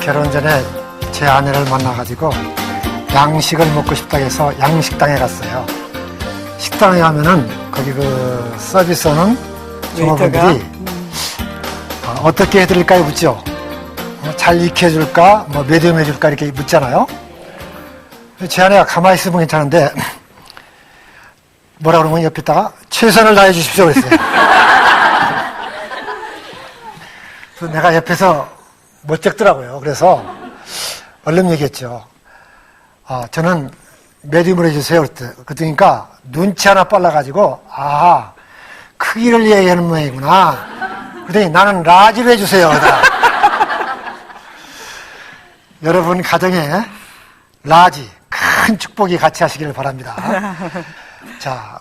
결혼 전에 제 아내를 만나가지고 양식을 먹고 싶다고 해서 양식당에 갔어요. 식당에 가면은 거기 그 서비스하는 종업원들이 어떻게 해드릴까요? 묻죠. 잘 익혀줄까? 뭐 medium 해줄까? 이렇게 묻잖아요. 제 아내가 가만히 있으면 괜찮은데 뭐라 그러면 옆에 있다가 최선을 다해 주십시오 그랬어요. 그래서 내가 옆에서 멋쩍더라고요. 그래서 얼른 얘기했죠. 저는 메디움으로 해주세요. 그러니까 눈치 하나 빨라가지고 크기를 얘기하는 모양이구나. 그랬더니 나는 라지로 해주세요. 여러분 가정에 라지 큰 축복이 같이 하시기를 바랍니다. 자,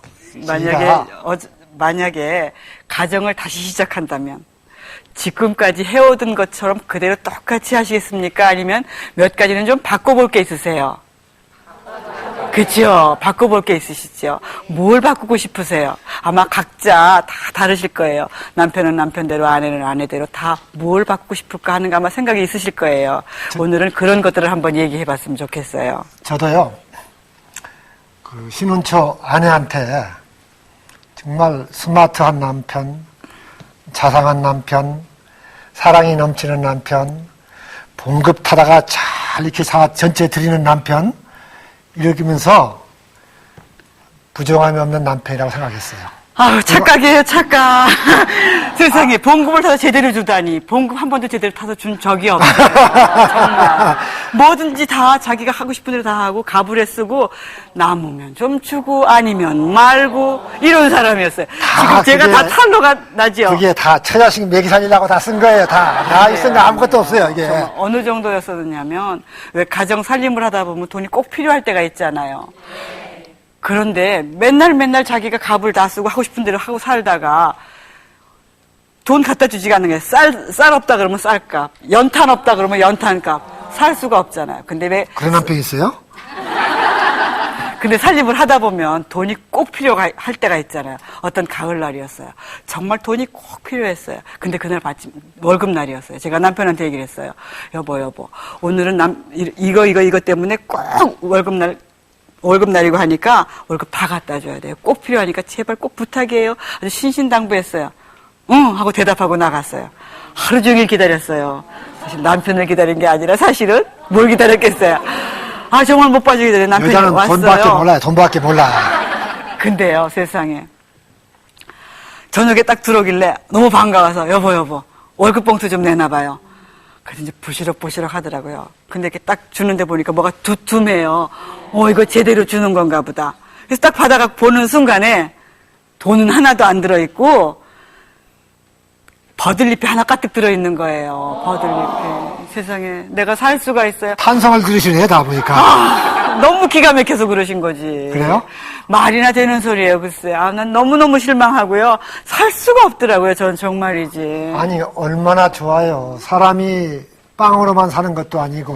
만약에 가정을 다시 시작한다면 지금까지 해오던 것처럼 그대로 똑같이 하시겠습니까? 아니면 몇 가지는 좀 바꿔볼 게 있으세요? 그죠? 바꿔볼 게 있으시죠? 뭘 바꾸고 싶으세요? 아마 각자 다 다르실 거예요. 남편은 남편대로, 아내는 아내대로 다 뭘 바꾸고 싶을까 하는 거 아마 생각이 있으실 거예요. 오늘은 그런 것들을 한번 얘기해 봤으면 좋겠어요. 저도요, 그 신혼 초 아내한테 정말 스마트한 남편, 자상한 남편, 사랑이 넘치는 남편, 봉급타다가 잘 이렇게 전체 드리는 남편, 이러면서 부정함이 없는 남편이라고 생각했어요. 착각이에요, 착각. 세상에, 봉급을 타서 제대로 주다니. 봉급 한 번도 제대로 타서 준 적이 없어요. 정말. 뭐든지 다 자기가 하고 싶은 대로 다 하고, 가불에 쓰고, 남으면 좀 주고, 아니면 말고, 이런 사람이었어요. 지금 제가 다 탄로가 나죠? 그게 다 처자식 먹이 살리려고 다 쓴 거예요, 다. 나 있으니까 아무것도 없어요, 이게. 어느 정도였었냐면, 왜 가정 살림을 하다 보면 돈이 꼭 필요할 때가 있잖아요. 그런데 맨날 자기가 값을 다 쓰고 하고 싶은 대로 하고 살다가 돈 갖다 주지가 않는 거예요. 쌀 없다 그러면 쌀값, 연탄 없다 그러면 연탄값, 살 수가 없잖아요. 근데 왜 그런 남편 있어요? 근데 살림을 하다 보면 돈이 꼭 필요할 때가 있잖아요. 어떤 가을날이었어요. 정말 돈이 꼭 필요했어요. 근데 그날 마침 월급날이었어요. 제가 남편한테 얘기를 했어요. 여보, 오늘은 이거 때문에 꼭 월급날이고 하니까 월급 다 갖다 줘야 돼요. 꼭 필요하니까 제발 꼭 부탁이에요. 아주 신신당부했어요. 응 하고 대답하고 나갔어요. 하루 종일 기다렸어요. 사실 남편을 기다린 게 아니라 사실은 뭘 기다렸겠어요. 정말 못 빠지게 기다려. 남편이 여자는 왔어요. 돈밖에 몰라요. 돈밖에 몰라. 근데요, 세상에 저녁에 딱 들어오길래 너무 반가워서 여보 월급 봉투 좀 내놔봐요. 그래서 이제 부시럭부시럭 하더라고요. 근데 이렇게 딱 주는데 보니까 뭐가 두툼해요. 이거 제대로 주는 건가 보다. 그래서 딱 받아가 보는 순간에 돈은 하나도 안 들어있고 버들잎이 하나 가득 들어있는 거예요. 버들잎이. 세상에 내가 살 수가 있어요. 탄성을 들으시네, 다 보니까. 너무 기가 막혀서 그러신 거지. 그래요? 말이나 되는 소리예요, 글쎄. 난 너무너무 실망하고요. 살 수가 없더라고요, 전 정말이지. 아니, 얼마나 좋아요. 사람이 빵으로만 사는 것도 아니고.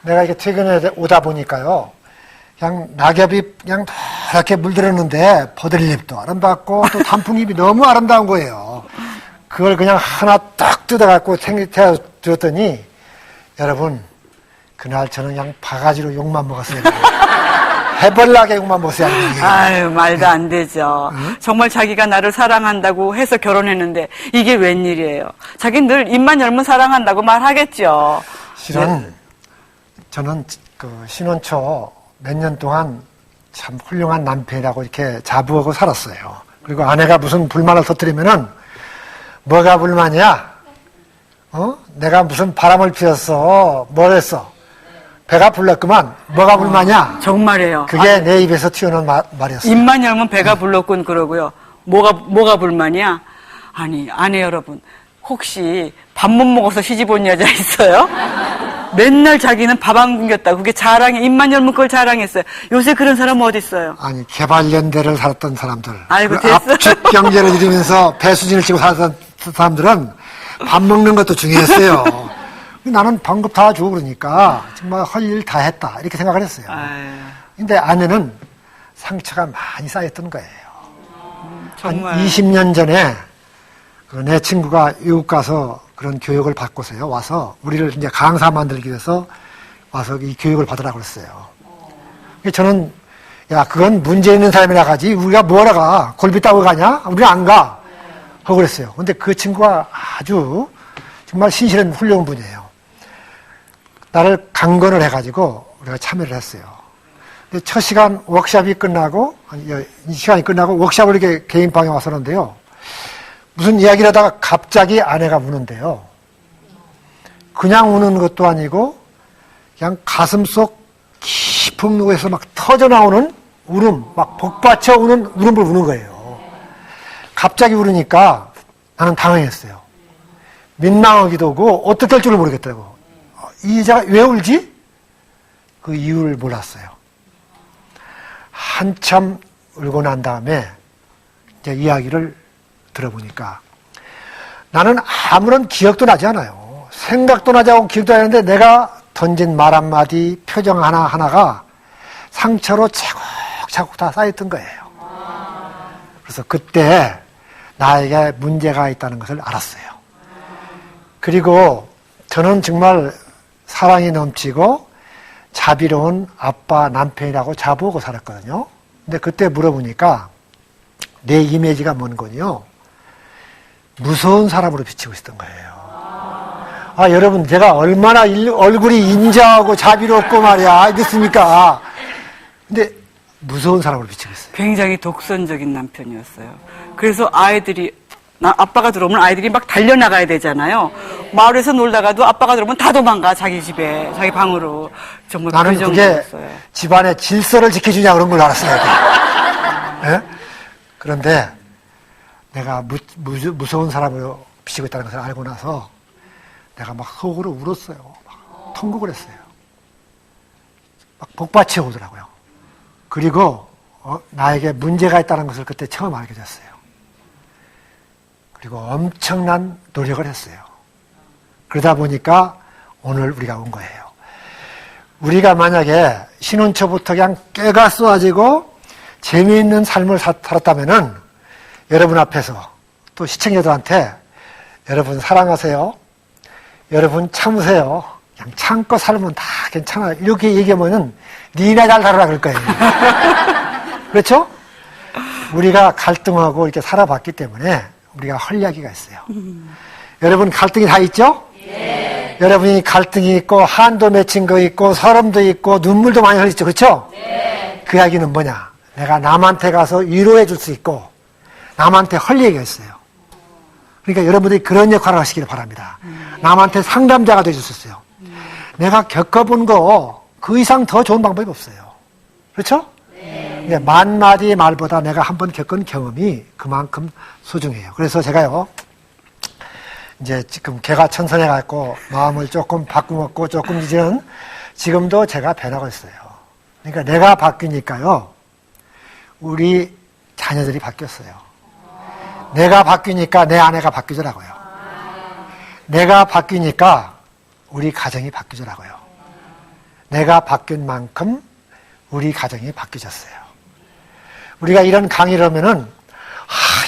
내가 이렇게 퇴근해 오다 보니까요. 그냥 낙엽이 그냥 이렇게 물들었는데 버들잎도 아름답고 또 단풍잎이 너무 아름다운 거예요. 그걸 그냥 하나 딱 뜯어갖고 태워줬더니 여러분, 그날 저는 그냥 바가지로 욕만 먹었어요. 해벌나게 욕만 먹었어요. 말도 안 되죠. 응? 정말 자기가 나를 사랑한다고 해서 결혼했는데 이게 웬일이에요. 자기는 늘 입만 열면 사랑한다고 말하겠죠. 실은 저는 그 신혼 초 몇 년 동안 참 훌륭한 남편이라고 이렇게 자부하고 살았어요. 그리고 아내가 무슨 불만을 터뜨리면은 뭐가 불만이야? 내가 무슨 바람을 피웠어? 뭘 했어? 배가 불렀구만. 뭐가 불만이야? 정말이에요. 그게 내 입에서 튀어나온 말이었어요. 입만 열면 배가 불렀군 그러고요. 뭐가 불만이야? 아니, 아내 여러분, 혹시 밥 못 먹어서 시집 온 여자 있어요? 맨날 자기는 밥 안 굶겼다고 그게 자랑해. 입만 열면 그걸 자랑했어요. 요새 그런 사람 어디 있어요? 아니, 개발연대를 살았던 사람들. 아이고, 그 됐어. 압축 경제를 이루면서 배수진을 치고 살았던 사람들은 밥 먹는 것도 중요했어요. 나는 방금 다 주고 그러니까 정말 할 일 다 했다 이렇게 생각을 했어요. 근데 아내는 상처가 많이 쌓였던 거예요. 정말. 한 20년 전에 내 친구가 외국 가서 그런 교육을 받고서요. 와서 우리를 이제 강사 만들기 위해서 와서 이 교육을 받으라고 그랬어요. 저는 야, 그건 문제 있는 사람이라 가지. 우리가 뭐하러 가? 골비 따고 가냐? 우리는 안 가. 하고 그랬어요. 근데 그 친구가 아주 정말 신실한 훌륭한 분이에요. 나를 강건을 해가지고 우리가 참여를 했어요. 근데 첫 시간 워크숍이 끝나고, 이 시간이 끝나고 워크숍을 이렇게 개인방에 와서 하는데요. 무슨 이야기를 하다가 갑자기 아내가 우는데요. 그냥 우는 것도 아니고 그냥 가슴 속 깊은 곳에서 막 터져나오는 울음, 막 복받쳐 우는 울음을 우는 거예요. 갑자기 울으니까 나는 당황했어요. 민망하기도 하고 어떻게 할 줄을 모르겠더라고. 이 여자가 왜 울지? 그 이유를 몰랐어요. 한참 울고 난 다음에 이제 이야기를 들어보니까 나는 아무런 기억도 나지 않아요. 생각도 나지 않고 기억도 안 나는데 내가 던진 말 한마디, 표정 하나하나가 상처로 차곡차곡 다 쌓였던 거예요. 그래서 그때 나에게 문제가 있다는 것을 알았어요. 그리고 저는 정말 사랑이 넘치고 자비로운 아빠, 남편이라고 자부하고 살았거든요. 근데 그때 물어보니까 내 이미지가 뭔 거요? 무서운 사람으로 비치고 있었던 거예요. 아, 여러분, 제가 얼마나 얼굴이 인자하고 자비롭고 말이야. 믿습니까? 근데 무서운 사람으로 비치고 있어요. 굉장히 독선적인 남편이었어요. 그래서 아빠가 들어오면 아이들이 막 달려나가야 되잖아요. 마을에서 놀다가도 아빠가 들어오면 다 도망가, 자기 집에, 자기 방으로. 정말 나는 그 그게 정도였어요. 집안의 질서를 지켜주냐 그런 걸 알았어요. 네? 그런데 내가 무서운 사람으로 비치고 있다는 것을 알고 나서 내가 막 속으로 울었어요. 막 통곡을 했어요. 막 복받쳐 오더라고요. 그리고 나에게 문제가 있다는 것을 그때 처음 알게 됐어요. 그리고 엄청난 노력을 했어요. 그러다 보니까 오늘 우리가 온 거예요. 우리가 만약에 신혼 초부터 그냥 깨가 쏘아지고 재미있는 삶을 살았다면은 여러분 앞에서 또 시청자들한테 여러분 사랑하세요. 여러분 참으세요. 그냥 참고 살면 다 괜찮아요. 이렇게 얘기하면은 니나 잘 살아라 그럴 거예요. 그렇죠? 우리가 갈등하고 이렇게 살아봤기 때문에 우리가 할 이야기가 있어요. 여러분 갈등이 다 있죠? 네. 여러분이 갈등이 있고 한도 맺힌 거 있고 서름도 있고 눈물도 많이 흘리죠. 그렇죠? 네. 그 이야기는 뭐냐? 내가 남한테 가서 위로해 줄 수 있고 남한테 할 얘기가 있어요. 그러니까 여러분들이 그런 역할을 하시기를 바랍니다. 남한테 상담자가 되실 수 있어요. 내가 겪어본 거 그 이상 더 좋은 방법이 없어요. 그렇죠? 네. 만 마디의 말보다 내가 한번 겪은 경험이 그만큼 소중해요. 그래서 제가요, 이제 지금 개가 천선해갖고 마음을 조금 바꾸먹고 조금 이제는 지금도 제가 변하고 있어요. 그러니까 내가 바뀌니까요, 우리 자녀들이 바뀌었어요. 내가 바뀌니까 내 아내가 바뀌더라고요. 내가 바뀌니까 우리 가정이 바뀌더라고요. 내가 바뀐 만큼 우리 가정이 바뀌어졌어요. 우리가 이런 강의를 하면은,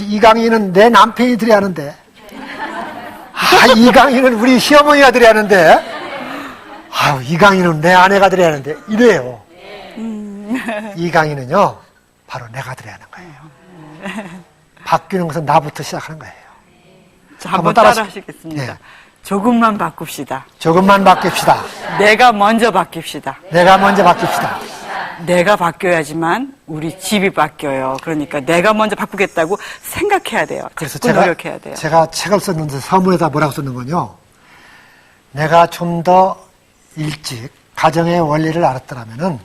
이 강의는 내 남편이 들어야 하는데, 이 강의는 우리 시어머니가 들어야 하는데, 이 강의는 내 아내가 들어야 하는데, 이래요. 이 강의는요, 바로 내가 들어야 하는 거예요. 바뀌는 것은 나부터 시작하는 거예요. 자, 한번 따라 하시겠습니다. 네. 조금만 바꿉시다. 조금만 바뀝시다. 내가 먼저 바뀝시다. 내가 먼저 바뀝시다. 내가 바뀌어야지만 우리 집이 바뀌어요. 그러니까 내가 먼저 바꾸겠다고 생각해야 돼요. 그래서 노력해야 돼요. 제가 책을 썼는데 서문에다 뭐라고 썼는군요. 내가 좀 더 일찍 가정의 원리를 알았더라면은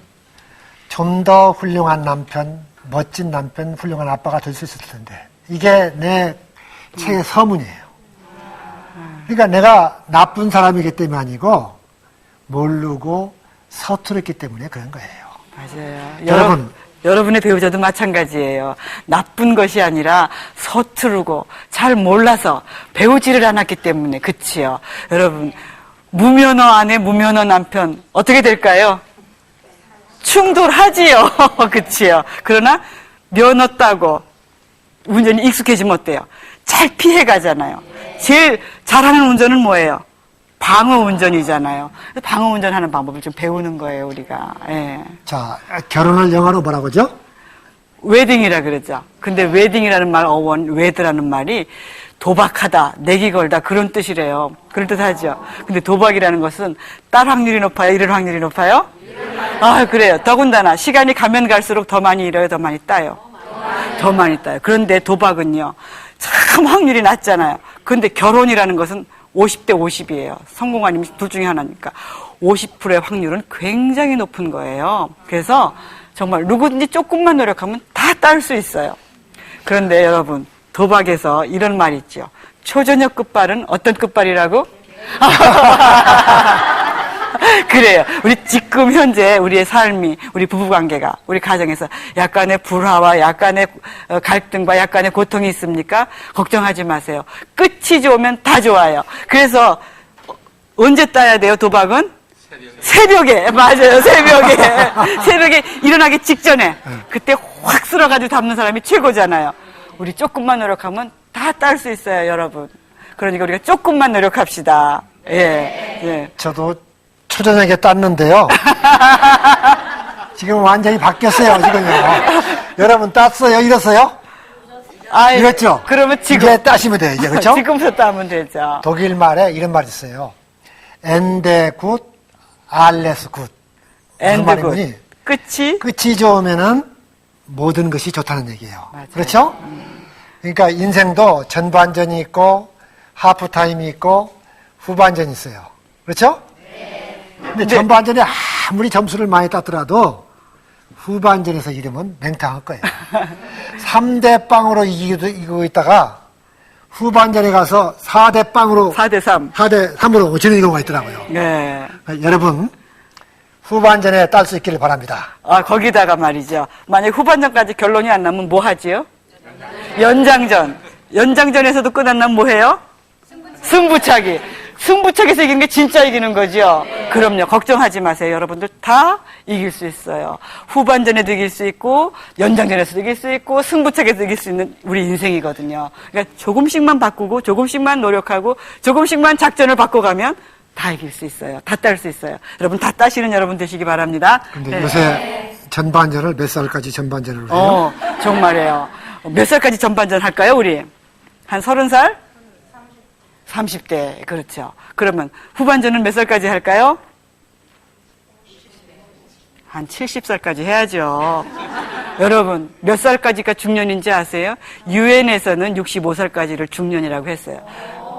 좀 더 훌륭한 남편, 멋진 남편, 훌륭한 아빠가 될 수 있을 텐데. 이게 내 책의 서문이에요. 그러니까 내가 나쁜 사람이기 때문이 아니고 모르고 서투르기 때문에 그런 거예요. 맞아요. 여러분의 배우자도 마찬가지예요. 나쁜 것이 아니라 서투르고 잘 몰라서 배우지를 않았기 때문에. 그치요. 여러분, 무면허 아내, 무면허 남편 어떻게 될까요? 충돌하지요. 그치요. 그러나 면허 따고 운전이 익숙해지면 어때요? 잘 피해 가잖아요. 제일 잘하는 운전은 뭐예요? 방어 운전이잖아요. 그래서 방어 운전하는 방법을 좀 배우는 거예요, 우리가. 예. 자, 결혼을 영어로 뭐라고 하죠? 웨딩이라 그러죠. 근데 웨딩이라는 말 어원, 웨드라는 말이 도박하다, 내기 걸다 그런 뜻이래요. 그런 뜻 하죠. 근데 도박이라는 것은 딸 확률이 높아요? 잃을 확률이 높아요? 아, 그래요. 더군다나 시간이 가면 갈수록 더 많이 잃어요, 더 많이 따요? 더 많이 따요. 그런데 도박은요, 참 확률이 낮잖아요. 근데 결혼이라는 것은 50대 50이에요. 성공 아니면 둘 중에 하나니까. 50%의 확률은 굉장히 높은 거예요. 그래서 정말 누구든지 조금만 노력하면 다 딸 수 있어요. 그런데 여러분, 도박에서 이런 말이 있죠. 초저녁 끝발은 어떤 끝발이라고? 그래요. 우리 지금 현재 우리의 삶이, 우리 부부관계가, 우리 가정에서 약간의 불화와 약간의 갈등과 약간의 고통이 있습니까? 걱정하지 마세요. 끝이 좋으면 다 좋아요. 그래서 언제 따야 돼요, 도박은? 새벽에. 맞아요, 새벽에. 새벽에 일어나기 직전에. 그때 확 쓸어가지고 잡는 사람이 최고잖아요. 우리 조금만 노력하면 다 딸 수 있어요, 여러분. 그러니까 우리가 조금만 노력합시다. 예, 예. 저도 초저녁에 땄는데요. 지금 완전히 바뀌었어요, 지금요. 여러분 땄어요? 잃었어요? 아, 잃었죠? 그러면 지금. 이제 따시면 돼요, 이제. 그렇죠? 지금부터 따면 되죠. 독일 말에 이런 말이 있어요. 엔데 굿, 알레스 굿. 무슨 엔드 말이니? 굿. 끝이 좋으면은 모든 것이 좋다는 얘기예요. 맞아요. 그렇죠? 그러니까 인생도 전반전이 있고 하프타임이 있고 후반전이 있어요. 그렇죠? 근데 전반전에 아무리 점수를 많이 땄더라도 후반전에서 이기면 맹탕할 거예요. 3대 0으로 이기고 있다가 후반전에 가서 4대 0으로 4대 3. 4대 3으로 지는 경우가 있더라고요. 네. 그러니까 여러분 후반전에 딸 수 있기를 바랍니다. 아, 거기다가 말이죠. 만약 후반전까지 결론이 안 나면 뭐 하지요? 연장전. 연장전에서도 끝 안 나면 뭐 해요? 승부차기. 승부차기에서 이기는 게 진짜 이기는 거죠? 그럼요. 걱정하지 마세요. 여러분들 다 이길 수 있어요. 후반전에도 이길 수 있고, 연장전에서도 이길 수 있고, 승부차기에서 이길 수 있는 우리 인생이거든요. 그러니까 조금씩만 바꾸고, 조금씩만 노력하고, 조금씩만 작전을 바꿔가면 다 이길 수 있어요. 다 딸 수 있어요. 여러분 다 따시는 여러분 되시기 바랍니다. 근데 네. 요새 전반전을 몇 살까지 전반전을 해요? 정말이에요. 몇 살까지 전반전 할까요, 우리? 한 30살? 30대, 그렇죠. 그러면 후반전은 몇 살까지 할까요? 한 70살까지 해야죠. 여러분, 몇 살까지가 중년인지 아세요? 유엔에서는 65살까지를 중년이라고 했어요.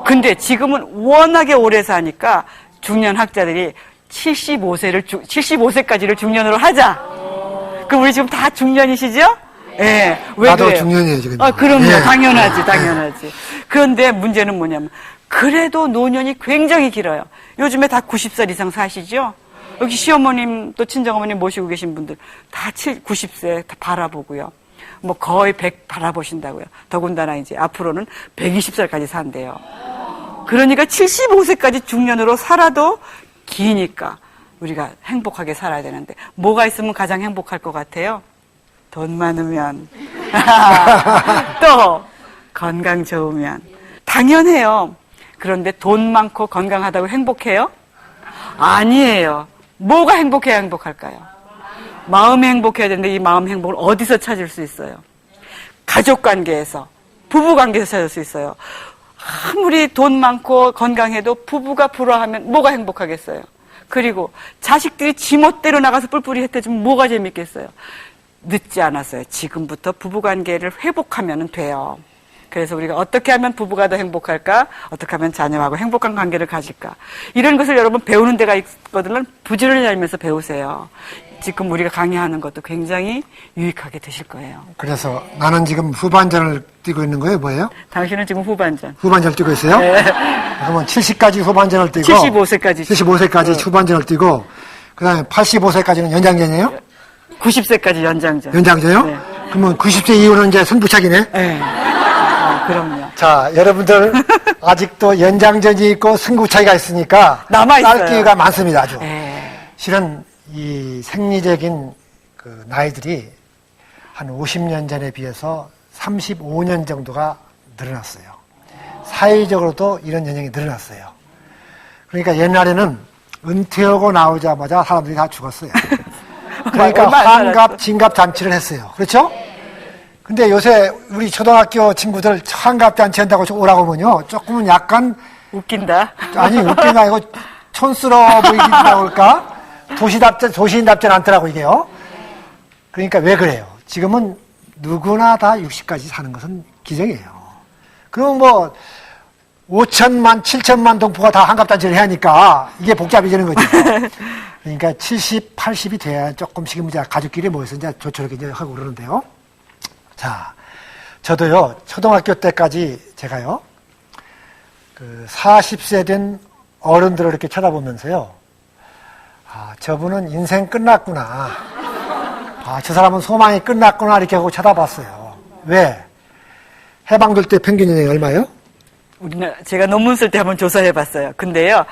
근데 지금은 워낙에 오래 사니까 중년 학자들이 75세까지를 중년으로 하자. 그럼 우리 지금 다 중년이시죠? 예. 왜 나도 그래요? 중년이에요, 지금. 그럼요. 예. 당연하지. 그런데 문제는 뭐냐면, 그래도 노년이 굉장히 길어요. 요즘에 다 90살 이상 사시죠? 여기 시어머님 또 친정어머님 모시고 계신 분들 다 90세 다 바라보고요. 뭐 거의 100 바라보신다고요. 더군다나 이제 앞으로는 120살까지 산대요. 그러니까 75세까지 중년으로 살아도 기니까 우리가 행복하게 살아야 되는데 뭐가 있으면 가장 행복할 것 같아요? 돈 많으면 또 건강 좋으면 당연해요. 그런데 돈 많고 건강하다고 행복해요? 아니에요. 뭐가 행복해야 행복할까요? 마음이 행복해야 되는데 이 마음 행복을 어디서 찾을 수 있어요? 가족관계에서, 부부관계에서 찾을 수 있어요. 아무리 돈 많고 건강해도 부부가 불화하면 뭐가 행복하겠어요? 그리고 자식들이 지멋대로 나가서 뿔뿔이 흩어지면 뭐가 재밌겠어요? 늦지 않았어요. 지금부터 부부관계를 회복하면 돼요. 그래서 우리가 어떻게 하면 부부가 더 행복할까? 어떻게 하면 자녀하고 행복한 관계를 가질까? 이런 것을 여러분 배우는 데가 있거든요. 부지런히 알면서 배우세요. 지금 우리가 강의하는 것도 굉장히 유익하게 되실 거예요. 그래서 나는 지금 후반전을 뛰고 있는 거예요, 뭐예요? 당신은 지금 후반전. 후반전을 뛰고 있어요? 네. 그러면 70까지 후반전을 뛰고 75세까지. 75세까지 후반전을 뛰고 그 다음에 85세까지는 연장전이에요? 90세까지 연장전. 연장전이요? 네. 그러면 90세 이후는 이제 승부차기네? 네. 그럼요. 자, 여러분들 아직도 연장전이 있고 승부차기가 있으니까 남아있어요. 딸 기회가 많습니다, 아주. 네. 실은 이 생리적인 그 나이들이 한 50년 전에 비해서 35년 정도가 늘어났어요. 사회적으로도 이런 현상이 늘어났어요. 그러니까 옛날에는 은퇴하고 나오자마자 사람들이 다 죽었어요. 그러니까 얼마 안 환갑, 진갑 잔치를 했어요. 그렇죠? 근데 요새 우리 초등학교 친구들 환갑 잔치 한다고 오라고 하면요. 조금은 약간, 웃긴다. 아니, 웃긴 게 아니고 촌스러워 보이긴다고 할까? 도시인답진 않더라고, 이게요. 그러니까 왜 그래요? 지금은 누구나 다 60까지 사는 것은 기적이에요. 그럼 뭐, 5천만, 7천만 동포가 다 환갑잔치를 해야 하니까 이게 복잡해지는 거죠. 그러니까 70, 80이 돼야 조금씩 이제 가족끼리 모여서 이제 조촐하게 이제 하고 그러는데요. 자, 저도요, 초등학교 때까지 제가요, 40세 된 어른들을 이렇게 쳐다보면서요, 아, 저분은 인생 끝났구나. 아, 저 사람은 소망이 끝났구나. 이렇게 하고 쳐다봤어요. 왜? 해방될 때 평균 연령이 얼마예요? 우리나라, 제가 논문 쓸 때 한번 조사해 봤어요. 근데요,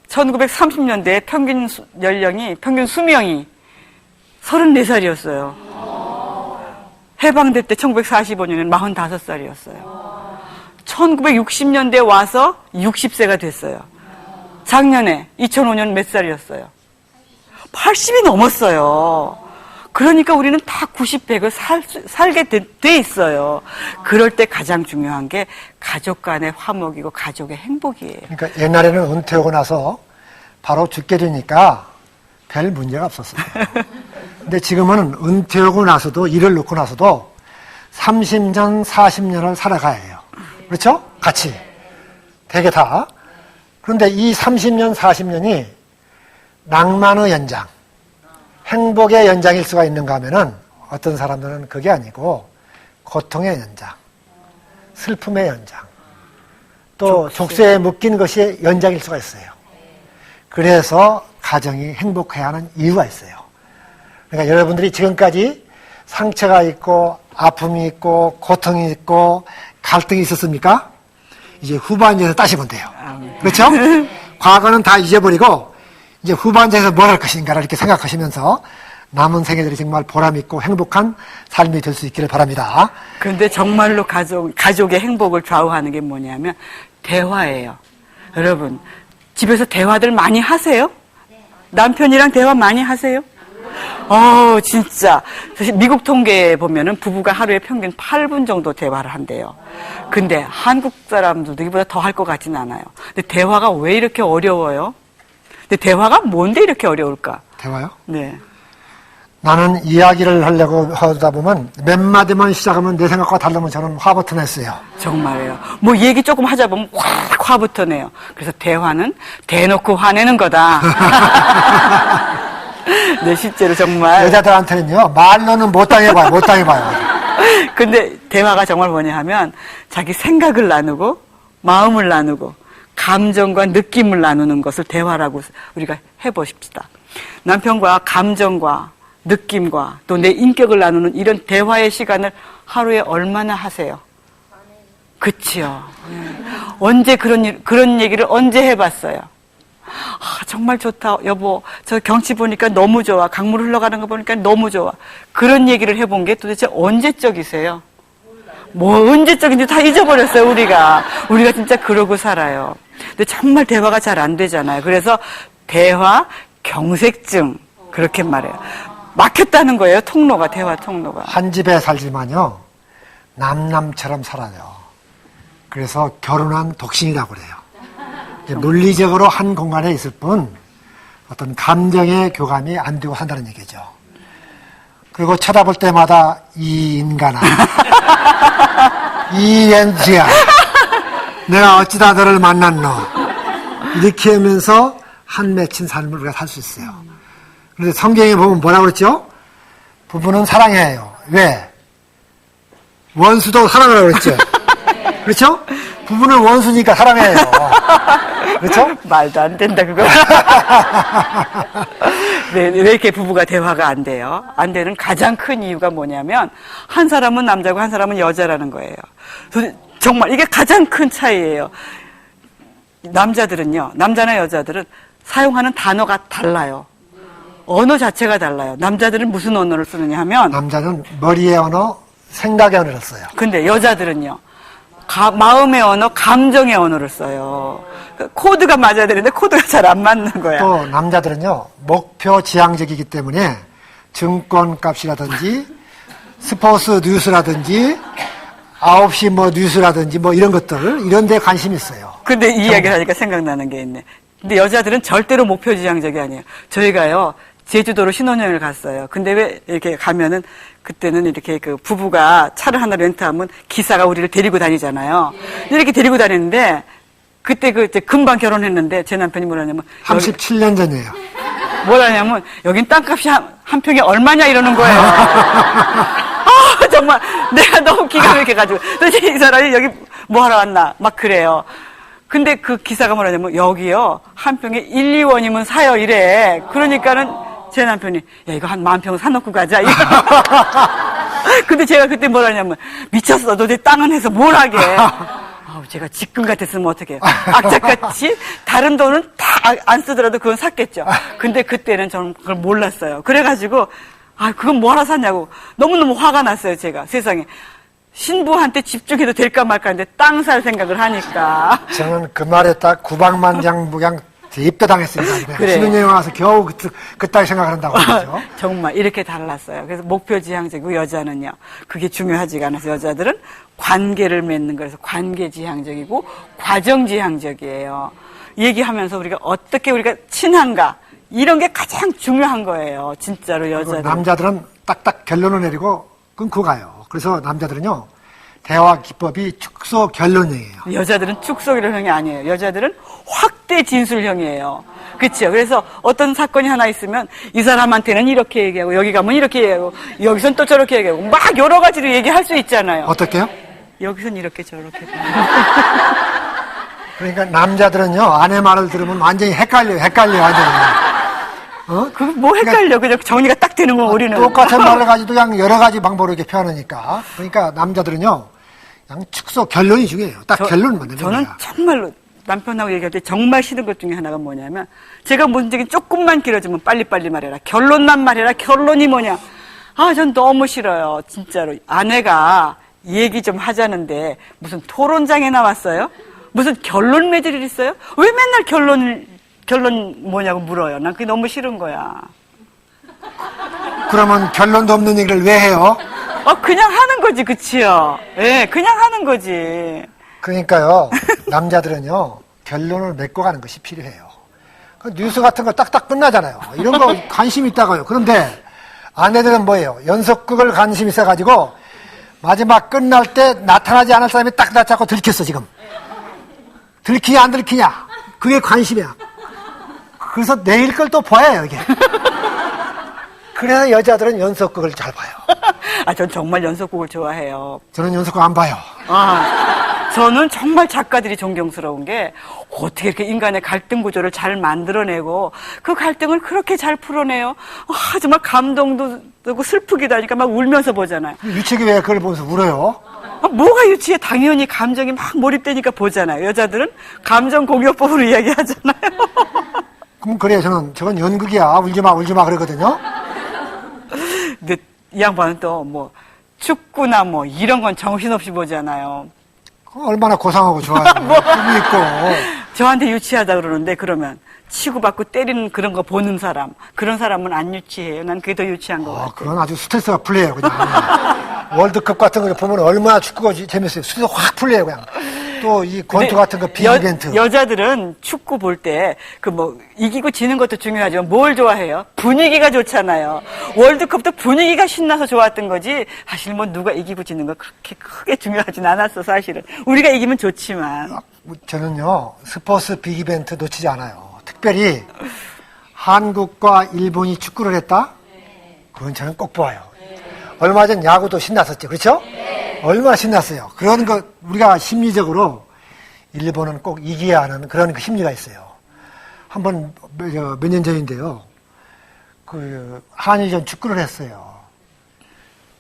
1930년대에 평균 수명이 34살이었어요. 해방될 때 1945년에는 45살이었어요. 1960년대에 와서 60세가 됐어요. 작년에 2005년 몇 살이었어요? 80이 넘었어요. 그러니까 우리는 다 90, 100을 살게 돼 있어요. 그럴 때 가장 중요한 게 가족 간의 화목이고 가족의 행복이에요. 그러니까 옛날에는 은퇴하고 나서 바로 죽게 되니까 별 문제가 없었어요. 근데 지금은 은퇴하고 나서도 일을 놓고 나서도 30년, 40년을 살아가야 해요. 그렇죠? 같이. 되게 다. 그런데 이 30년, 40년이 낭만의 연장, 행복의 연장일 수가 있는가 하면은 어떤 사람들은 그게 아니고 고통의 연장, 슬픔의 연장, 또 족쇄에 묶인 것이 연장일 수가 있어요. 그래서 가정이 행복해야 하는 이유가 있어요. 그러니까 여러분들이 지금까지 상처가 있고 아픔이 있고 고통이 있고 갈등이 있었습니까? 이제 후반전에서 따시면 돼요. 그렇죠? 과거는 다 잊어버리고 이제 후반전에서 뭘 할 것인가를 이렇게 생각하시면서 남은 생애들이 정말 보람있고 행복한 삶이 될 수 있기를 바랍니다. 그런데 정말로 가족의 행복을 좌우하는 게 뭐냐면 대화예요. 여러분, 집에서 대화들 많이 하세요? 남편이랑 대화 많이 하세요? 진짜. 사실 미국 통계에 보면은 부부가 하루에 평균 8분 정도 대화를 한대요. 근데 한국 사람들도 이보다 더 할 것 같지는 않아요. 근데 대화가 왜 이렇게 어려워요? 근데 대화가 뭔데 이렇게 어려울까? 대화요? 네. 나는 이야기를 하려고 하다 보면 몇 마디만 시작하면 내 생각과 다르면 저는 화부터 냈어요. 정말이에요. 뭐 얘기 조금 하자 보면 확 화부터 내요. 그래서 대화는 대놓고 화내는 거다. 네, 실제로 정말. 여자들한테는요, 말로는 못 당해봐요, 못 당해봐요. 근데 대화가 정말 뭐냐 하면 자기 생각을 나누고 마음을 나누고 감정과 느낌을 나누는 것을 대화라고 우리가 해보십시다. 남편과 감정과 느낌과 또 내 인격을 나누는 이런 대화의 시간을 하루에 얼마나 하세요? 그치요. 네. 언제 그런 얘기를 언제 해봤어요? 정말 좋다. 여보, 저 경치 보니까 너무 좋아. 강물 흘러가는 거 보니까 너무 좋아. 그런 얘기를 해본 게 도대체 언제적이세요? 뭐 언제적인지 다 잊어버렸어요, 우리가. 우리가 진짜 그러고 살아요. 근데 정말 대화가 잘 안 되잖아요. 그래서 대화 경색증 그렇게 말해요. 막혔다는 거예요, 통로가. 대화 통로가. 한 집에 살지만요, 남남처럼 살아요. 그래서 결혼한 독신이라고 그래요. 물리적으로 한 공간에 있을 뿐 어떤 감정의 교감이 안 되고 산다는 얘기죠. 그리고 쳐다볼 때마다 이 인간아, 이 엔지야, 내가 어찌다 너를 만났노, 이렇게 하면서 한 맺힌 삶을 우리가 살 수 있어요. 그런데 성경에 보면 뭐라고 그랬죠? 부부는 사랑해야 해요. 왜? 원수도 사랑하라고 그랬죠. 그렇죠? 부부는 원수니까 사랑해야 해요. 그렇죠? 말도 안 된다, 그거. 네, 왜 이렇게 부부가 대화가 안 돼요? 안 되는 가장 큰 이유가 뭐냐면, 한 사람은 남자고 한 사람은 여자라는 거예요. 정말 이게 가장 큰 차이예요. 남자나 여자들은 사용하는 단어가 달라요. 언어 자체가 달라요. 남자들은 무슨 언어를 쓰느냐 하면, 남자는 머리의 언어, 생각의 언어를 써요. 근데 여자들은요, 마음의 언어, 감정의 언어를 써요. 코드가 맞아야 되는데 코드가 잘 안 맞는 거야. 또 남자들은요, 목표 지향적이기 때문에 증권값이라든지 스포츠 뉴스라든지 9시 뭐 뉴스라든지 뭐 이런 것들, 이런 데 관심이 있어요. 근데 이 이야기를 하니까 생각나는 게 있네. 근데 여자들은 절대로 목표 지향적이 아니에요. 저희가요, 제주도로 신혼여행을 갔어요. 근데 왜 이렇게 가면은 그때는 이렇게 그 부부가 차를 하나 렌트하면 기사가 우리를 데리고 다니잖아요. 이렇게 데리고 다니는데 그때 이제 금방 결혼했는데 제 남편이 뭐라냐면 37년 전이에요. 뭐라냐면 여긴 땅값이 한 평에 얼마냐 이러는 거예요. 정말 내가 너무 기가 막혀가지고 도대체 이 사람이 여기 뭐 하러 왔나 막 그래요. 근데 그 기사가 뭐라냐면 여기요 한 평에 1, 2원이면 사요 이래. 그러니까는 제 남편이 야 이거 한 10,000평 사놓고 가자. 근데 제가 그때 뭐라냐면 미쳤어. 너 내 땅은 해서 뭘 하게. 제가 지금 같았으면 어떡해요. 악착같이 다른 돈은 다 안 쓰더라도 그건 샀겠죠. 근데 그때는 저는 그걸 몰랐어요. 그래가지고 그건 뭐하러 샀냐고 너무너무 화가 났어요. 제가 세상에 신부한테 집중해도 될까 말까 하는데 땅 살 생각을 하니까. 저는 그 말에 딱 구방만장부양 입도당했습니다. 그래. 신혼여행 와서 겨우 그따위 생각을 한다고 하죠. 정말 이렇게 달랐어요. 그래서 목표 지향적이고 여자는요. 그게 중요하지가 않아서 여자들은 관계를 맺는 거라서 관계 지향적이고 과정 지향적이에요. 얘기하면서 어떻게 우리가 친한가 이런 게 가장 중요한 거예요. 진짜로 여자들. 남자들은 딱딱 결론을 내리고 끊고 가요. 그래서 남자들은요. 대화 기법이 축소 결론형이에요. 여자들은 축소 결론형이 아니에요. 여자들은 확대 진술형이에요. 그렇죠. 그래서 어떤 사건이 하나 있으면 이 사람한테는 이렇게 얘기하고 여기 가면 이렇게 얘기하고 여기선 또 저렇게 얘기하고 막 여러 가지로 얘기할 수 있잖아요. 어떻게요? 여기선 이렇게 저렇게. 그러니까 남자들은요. 아내 말을 들으면 완전히 헷갈려요. 완전히. 그거 뭐 헷갈려. 그냥 정리가 딱 되는 거 우리는. 똑같은 말을 가지고 그냥 여러 가지 방법으로 이렇게 표현하니까. 그러니까 남자들은요. 그냥 축소 결론이 중요해요. 딱 결론만 내는 저는 거야. 정말로 남편하고 얘기할 때 정말 싫은 것 중에 하나가 뭐냐면 제가 문제가 조금만 길어지면 빨리빨리 말해라. 결론만 말해라. 결론이 뭐냐. 전 너무 싫어요. 진짜로. 아내가 얘기 좀 하자는데 무슨 토론장에 나왔어요? 무슨 결론 맺을 일 있어요? 왜 맨날 결론 뭐냐고 물어요. 난 그게 너무 싫은 거야. 그러면 결론도 없는 얘기를 왜 해요? 그냥 하는 거지, 그치요? 예, 그냥 하는 거지. 그러니까요, 남자들은요, 결론을 맺고 가는 것이 필요해요. 그 뉴스 같은 거 딱딱 끝나잖아요. 이런 거 관심 있다고요. 그런데 아내들은 뭐예요? 연속극을 관심 있어가지고 마지막 끝날 때 나타나지 않을 사람이 딱 나타나고 들켰어, 지금. 들키냐, 안 들키냐. 그게 관심이야. 그래서 내일 걸 또 봐요, 이게. 그래서 여자들은 연속극을 잘 봐요. 전 정말 연속곡을 좋아해요. 저는 연속극 안 봐요. 저는 정말 작가들이 존경스러운 게 어떻게 이렇게 인간의 갈등 구조를 잘 만들어내고 그 갈등을 그렇게 잘 풀어내요. 정말 감동도 되고 슬프기도 하니까 막 울면서 보잖아요. 유책이 왜 그걸 보면서 울어요? 뭐가 유치해? 당연히 감정이 막 몰입되니까 보잖아요. 여자들은 감정 공유법으로 이야기하잖아요. 그럼 그래요. 저건 연극이야. 울지 마 그러거든요. 근데 이 양반은 또 뭐 축구나 뭐 이런 건 정신없이 보잖아요. 얼마나 고상하고 좋아요. 꿈이 있고. 저한테 유치하다 그러는데 그러면 치고받고 때리는 그런 거 보는 사람, 그런 사람은 안 유치해요. 난 그게 더 유치한 거 같아요. 그건 아주 스트레스가 풀려요. 그냥. 월드컵 같은 거 보면 얼마나 축구가 재밌어요. 스트레스 확 풀려요. 그냥. 또 이 권투 같은 거 빅이벤트. 여자들은 축구 볼 때 그 뭐 이기고 지는 것도 중요하지만 뭘 좋아해요? 분위기가 좋잖아요. 월드컵도 분위기가 신나서 좋았던 거지. 사실 뭐 누가 이기고 지는 거 그렇게 크게 중요하진 않았어. 사실은 우리가 이기면 좋지만. 저는요 스포츠 빅이벤트 놓치지 않아요. 특별히 한국과 일본이 축구를 했다? 그건 저는 꼭 보아요. 얼마 전 야구도 신났었죠. 그렇죠? 얼마나 신났어요. 그런 거 우리가 심리적으로 일본은 꼭 이겨야 하는 그런 그 심리가 있어요. 한번 몇 년 전인데요. 그 한일전 축구를 했어요.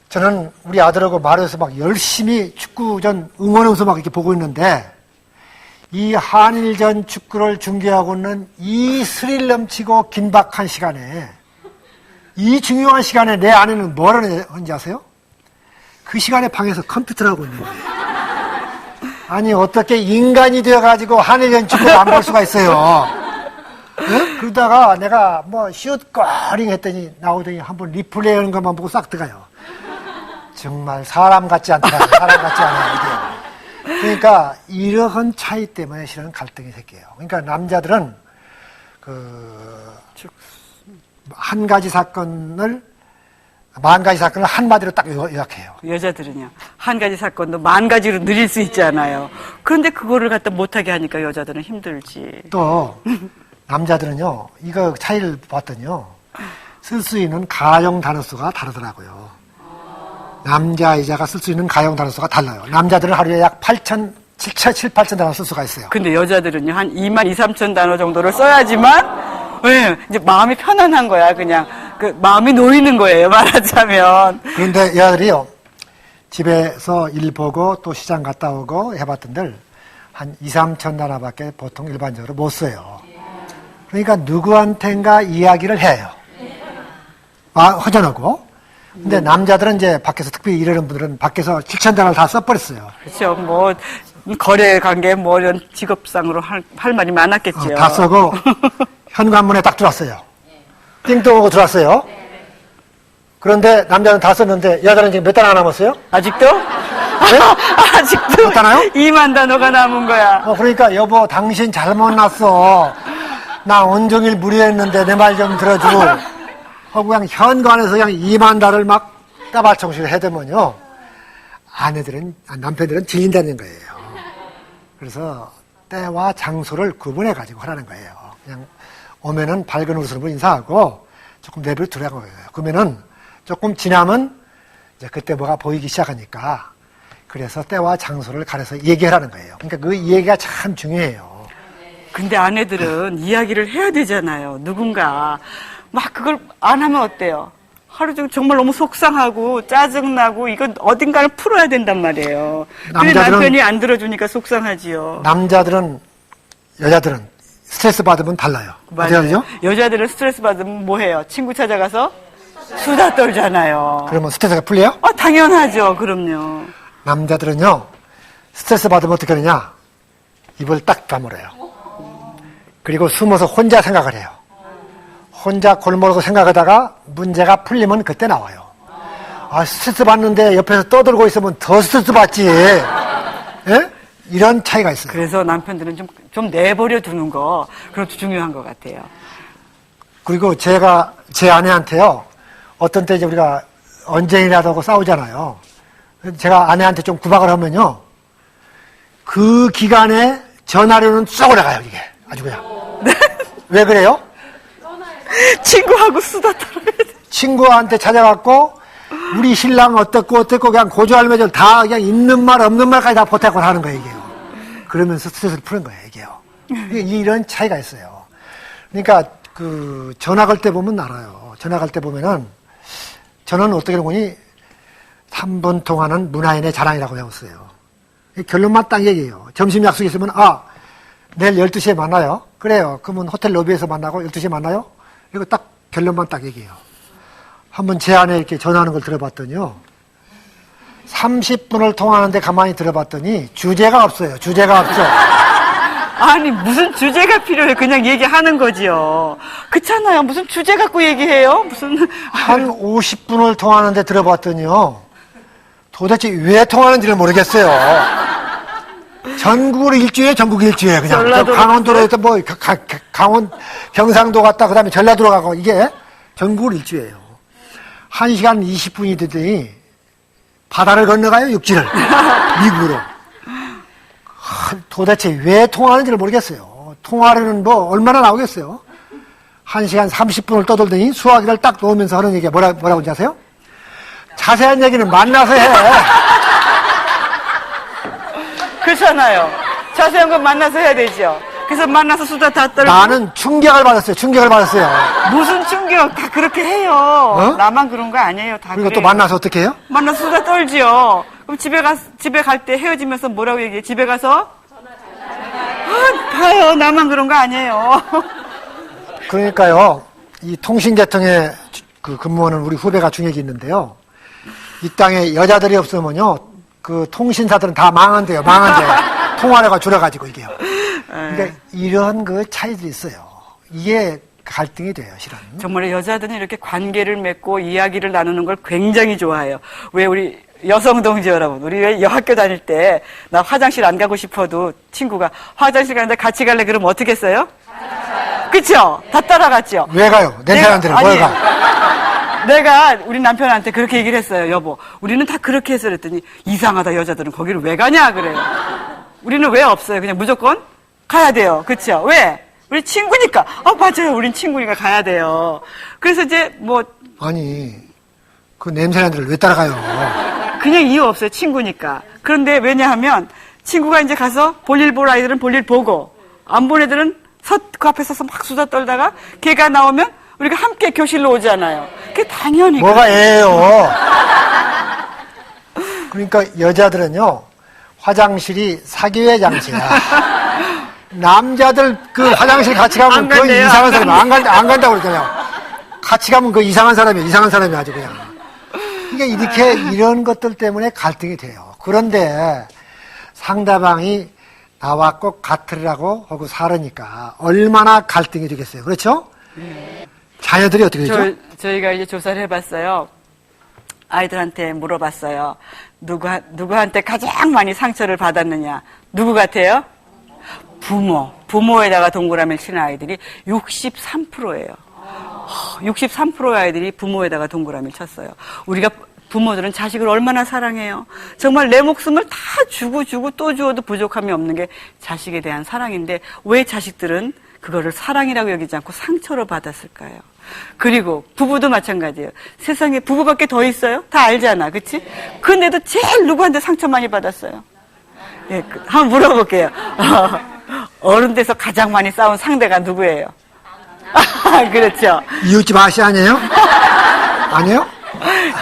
저는 우리 아들하고 말해서 막 열심히 축구전 응원하면서 막 이렇게 보고 있는데 이 한일전 축구를 중계하고 있는 이 스릴 넘치고 긴박한 시간에 이 중요한 시간에 내 아내는 뭘 하는지 아세요? 그 시간에 방에서 컴퓨터를 하고 있는 거예요. 아니, 어떻게 인간이 되어가지고 하늘 연축을 안 볼 수가 있어요. 네? 그러다가 내가 뭐 슛거링 했더니 나오더니 한번 리플레이 하는 것만 보고 싹 들어가요. 정말 사람 같지 않다. 사람 같지 않아, 이게. 그러니까 이러한 차이 때문에 실은 갈등이 생겨요. 그러니까 남자들은 한 가지 사건을 만 가지 사건을 한마디로 딱 요약해요. 여자들은요, 한 가지 사건도 만 가지로 늘릴 수 있잖아요. 그런데 그거를 갖다 못하게 하니까 여자들은 힘들지. 또 남자들은요, 이거 차이를 봤더니요, 쓸 수 있는 가용 단어 수가 다르더라고요. 남자, 여자가 쓸 수 있는 가용 단어 수가 달라요. 남자들은 하루에 약 8천, 7, 8천 단어 쓸 수가 있어요. 근데 여자들은요, 한 2만 2, 3천 단어 정도를 써야지만, 네, 이제 마음이 편안한 거야, 그냥. 마음이 놓이는 거예요, 말하자면. 그런데 여자들이요, 집에서 일 보고 또 시장 갔다 오고 해봤던들 한 2, 3천 단어밖에 보통 일반적으로 못 써요. 그러니까 누구한텐가 이야기를 해요. 허전하고. 근데 남자들은 이제 밖에서 특별히 이러는 분들은 밖에서 7천 단어를 다 써버렸어요. 그렇죠. 뭐 거래 관계 뭐 이런 직업상으로 할 말이 많았겠죠. 다 쓰고 현관문에 딱 들어왔어요. 띵동 하고 들어왔어요. 그런데 남자는 다 썼는데 여자는 지금 몇 단어 남았어요? 아직도? 네? 아직도 몇 단어요? 2만 단어가 남은 거야. 그러니까 여보 당신 잘못 났어. 나 온종일 무리했는데 내 말 좀 들어줘. 하고 그냥 현관에서 그냥 2만 달을 막 따발총실을 해대면요. 남편들은 질린다는 거예요. 그래서 때와 장소를 구분해 가지고 하라는 거예요. 그냥 오면은 밝은 웃음으로 인사하고 조금 내버려 두라는 거예요. 그러면은 조금 지나면 이제 그때 뭐가 보이기 시작하니까 그래서 때와 장소를 가려서 얘기하라는 거예요. 그러니까 그 얘기가 참 중요해요. 근데 아내들은 이야기를 해야 되잖아요. 누군가. 막 그걸 안 하면 어때요? 하루 종일 정말 너무 속상하고 짜증나고 이건 어딘가를 풀어야 된단 말이에요. 근데 남편이 안 들어주니까 속상하지요. 여자들은 스트레스 받으면 달라요. 맞아요. 여자들은 스트레스 받으면 뭐 해요? 친구 찾아가서 수다 떨잖아요. 그러면 스트레스가 풀려요? 당연하죠. 그럼요. 남자들은요, 스트레스 받으면 어떻게 하느냐? 입을 딱 다물어요. 그리고 숨어서 혼자 생각을 해요. 혼자 골몰고 생각하다가 문제가 풀리면 그때 나와요. 스트레스 받는데 옆에서 떠들고 있으면 더 스트레스 받지. 예? 이런 차이가 있어요. 그래서 남편들은 좀 내버려 두는 거, 그것도 중요한 것 같아요. 그리고 제가 제 아내한테요, 어떤 때 이제 우리가 언쟁이라도 하고 싸우잖아요. 제가 아내한테 좀 구박을 하면요, 그 기간에 전화료는 쏙 올라가요, 이게. 아주 그냥. 왜 그래요? 친구하고 수다 떨어야 돼. 친구한테 찾아갖고, 우리 신랑 어떻고 그냥 고조할매들 다 그냥 있는 말 없는 말까지 다 보태고 하는 거예요, 이게요. 그러면서 스트레스를 푸는 거예요, 이게요. 이런 차이가 있어요. 그러니까 전화 걸 때 보면 알아요. 전화 걸 때 보면은 저는 어떻게 하는 거니 3분 통화는 문화인의 자랑이라고 배웠어요. 결론만 딱 얘기해요. 점심 약속 있으면 내일 12시에 만나요. 그래요. 그러면 호텔 로비에서 만나고 12시에 만나요. 그리고 딱 결론만 딱 얘기해요. 한번 제 아내 이렇게 전화하는 걸 들어봤더니요. 30분을 통화하는데 가만히 들어봤더니 주제가 없어요. 주제가 없어. 아니 무슨 주제가 필요해. 그냥 얘기하는 거지요. 그렇잖아요. 무슨 주제 갖고 얘기해요? 무슨 한 50분을 통화하는데 들어봤더니요. 도대체 왜 통화하는지를 모르겠어요. 전국으로 일주에 전국 일주에 그냥 강원도로에서 뭐 경상도 갔다 그다음에 전라도로 가고 이게 전국으로 일주예요. 1시간 20분이 되더니 바다를 건너가요, 육지를. 미국으로. 도대체 왜 통화하는지를 모르겠어요. 통화하려는 뭐 얼마나 나오겠어요. 1시간 30분을 떠돌더니 수화기를 딱 놓으면서 하는 얘기가 뭐라고 하는지 아세요? 자세한 얘기는 만나서 해. 그렇잖아요. 자세한 건 만나서 해야 되죠. 그래서 만나서 수다 다 떨고. 나는 충격을 받았어요. 무슨 충격? 다 그렇게 해요. 나만 그런 거 아니에요. 다 그리고 그래요. 또 만나서 어떻게 해요? 만나서 수다 떨지요. 그럼 집에 갈 때 헤어지면서 뭐라고 얘기해? 집에 가서? 봐요. 나만 그런 거 아니에요. 그러니까요, 이 통신계통에 근무하는 우리 후배가 중역이 있는데요. 이 땅에 여자들이 없으면요, 그 통신사들은 다 망한대요. 통화료가 줄어가지고 이게요. 그러니까 이런 그 차이들이 있어요. 이게 갈등이 돼요, 실은. 정말 여자들은 이렇게 관계를 맺고 이야기를 나누는 걸 굉장히 좋아해요. 왜 우리 여성 동지 여러분, 우리 왜 학교 다닐 때 나 화장실 안 가고 싶어도 친구가 화장실 가는데 같이 갈래 그러면 어떻게 했어요? 그쵸? 다 따라갔죠? 왜 가요? 냄새 안 들어. 뭘 가? 내가 우리 남편한테 그렇게 얘기를 했어요. 여보, 우리는 다 그렇게 해서 그랬더니 이상하다, 여자들은 거기를 왜 가냐 그래요. 우리는 왜 없어요? 그냥 무조건 가야 돼요. 그쵸? 왜? 우리 친구니까. 맞아요. 우린 친구니까 가야 돼요. 그래서 이제 뭐 아니, 그 냄새나는 데를 왜 따라가요? 그냥 이유 없어요. 친구니까. 그런데 왜냐하면 친구가 이제 가서 볼일 볼 아이들은 볼일 보고 안 본 애들은 그 앞에 서서 막 수다 떨다가 걔가 나오면 우리가 함께 교실로 오잖아요. 그게 당연히. 뭐가 애예요? 그러니까 여자들은요, 화장실이 사교의 장소야. 남자들 그 화장실 같이 가면 안 그 간대요. 이상한 사람이 안 간다고 그러잖아요. 같이 가면 그 이상한 사람이 아주 그냥. 그러니까 이렇게 이런 것들 때문에 갈등이 돼요. 그런데 상대방이 나와 꼭 같으라고 하고 살으니까 얼마나 갈등이 되겠어요. 그렇죠? 자녀들이 어떻게 되죠? 저희가 이제 조사를 해봤어요. 아이들한테 물어봤어요. 누구한테 가장 많이 상처를 받았느냐? 누구 같아요? 부모에다가 동그라미를 치는 아이들이 63%예요. 63%의 아이들이 부모에다가 동그라미를 쳤어요. 우리가 부모들은 자식을 얼마나 사랑해요. 정말 내 목숨을 다 주고 또 주어도 부족함이 없는 게 자식에 대한 사랑인데 왜 자식들은 그거를 사랑이라고 여기지 않고 상처로 받았을까요? 그리고 부부도 마찬가지예요. 세상에 부부밖에 더 있어요? 다 알잖아. 그치? 근데도 제일 누구한테 상처 많이 받았어요? 예, 한번 물어볼게요. 어른 돼서 가장 많이 싸운 상대가 누구예요? 그렇죠. 이웃집 아씨 아니에요? 아니에요?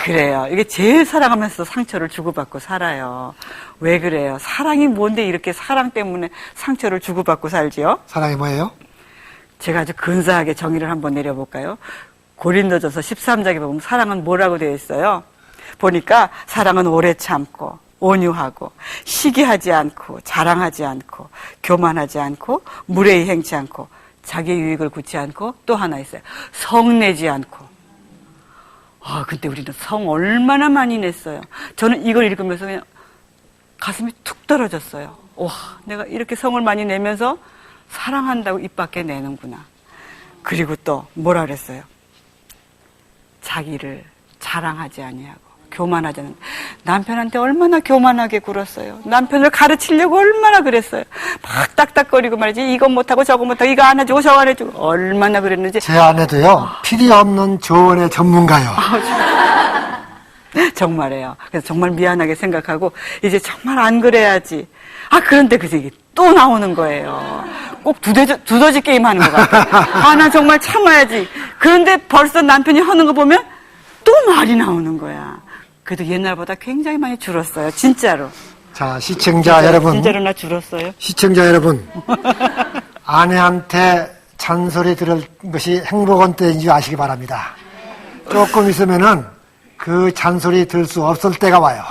그래요. 이게 제일 사랑하면서 상처를 주고받고 살아요. 왜 그래요? 사랑이 뭔데 이렇게 사랑 때문에 상처를 주고받고 살지요? 사랑이 뭐예요? 제가 아주 근사하게 정의를 한번 내려볼까요? 고린도전서 13장에 보면 사랑은 뭐라고 되어 있어요? 보니까 사랑은 오래 참고 온유하고 시기하지 않고 자랑하지 않고 교만하지 않고 무례히 행치 않고 자기 유익을 굳지 않고 또 하나 있어요. 성내지 않고. 근데 우리는 성 얼마나 많이 냈어요. 저는 이걸 읽으면서 그냥 가슴이 툭 떨어졌어요. 와, 내가 이렇게 성을 많이 내면서 사랑한다고 입 밖에 내는구나. 그리고 또 뭐라 그랬어요? 자기를 자랑하지 아니하고 교만하지 않는. 남편한테 얼마나 교만하게 굴었어요. 남편을 가르치려고 얼마나 그랬어요. 막 딱딱거리고 말이지. 이거 못하고 저거 못하고 이거 안 해주고 저거 안 해주고 얼마나 그랬는지. 제 아내도요. 필요 없는 조언의 전문가요. 정말이에요. 그래서 정말 미안하게 생각하고 이제 정말 안 그래야지. 그런데 그 얘기 또 나오는 거예요. 꼭 두더지 게임 하는 것 같아요. 나 정말 참아야지. 그런데 벌써 남편이 하는 거 보면 또 말이 나오는 거야. 그래도 옛날보다 굉장히 많이 줄었어요. 진짜로. 자, 시청자 여러분. 진짜로 나 줄었어요. 시청자 여러분. 아내한테 잔소리 들을 것이 행복한 때인 줄 아시기 바랍니다. 조금 있으면은 그 잔소리 들을 수 없을 때가 와요.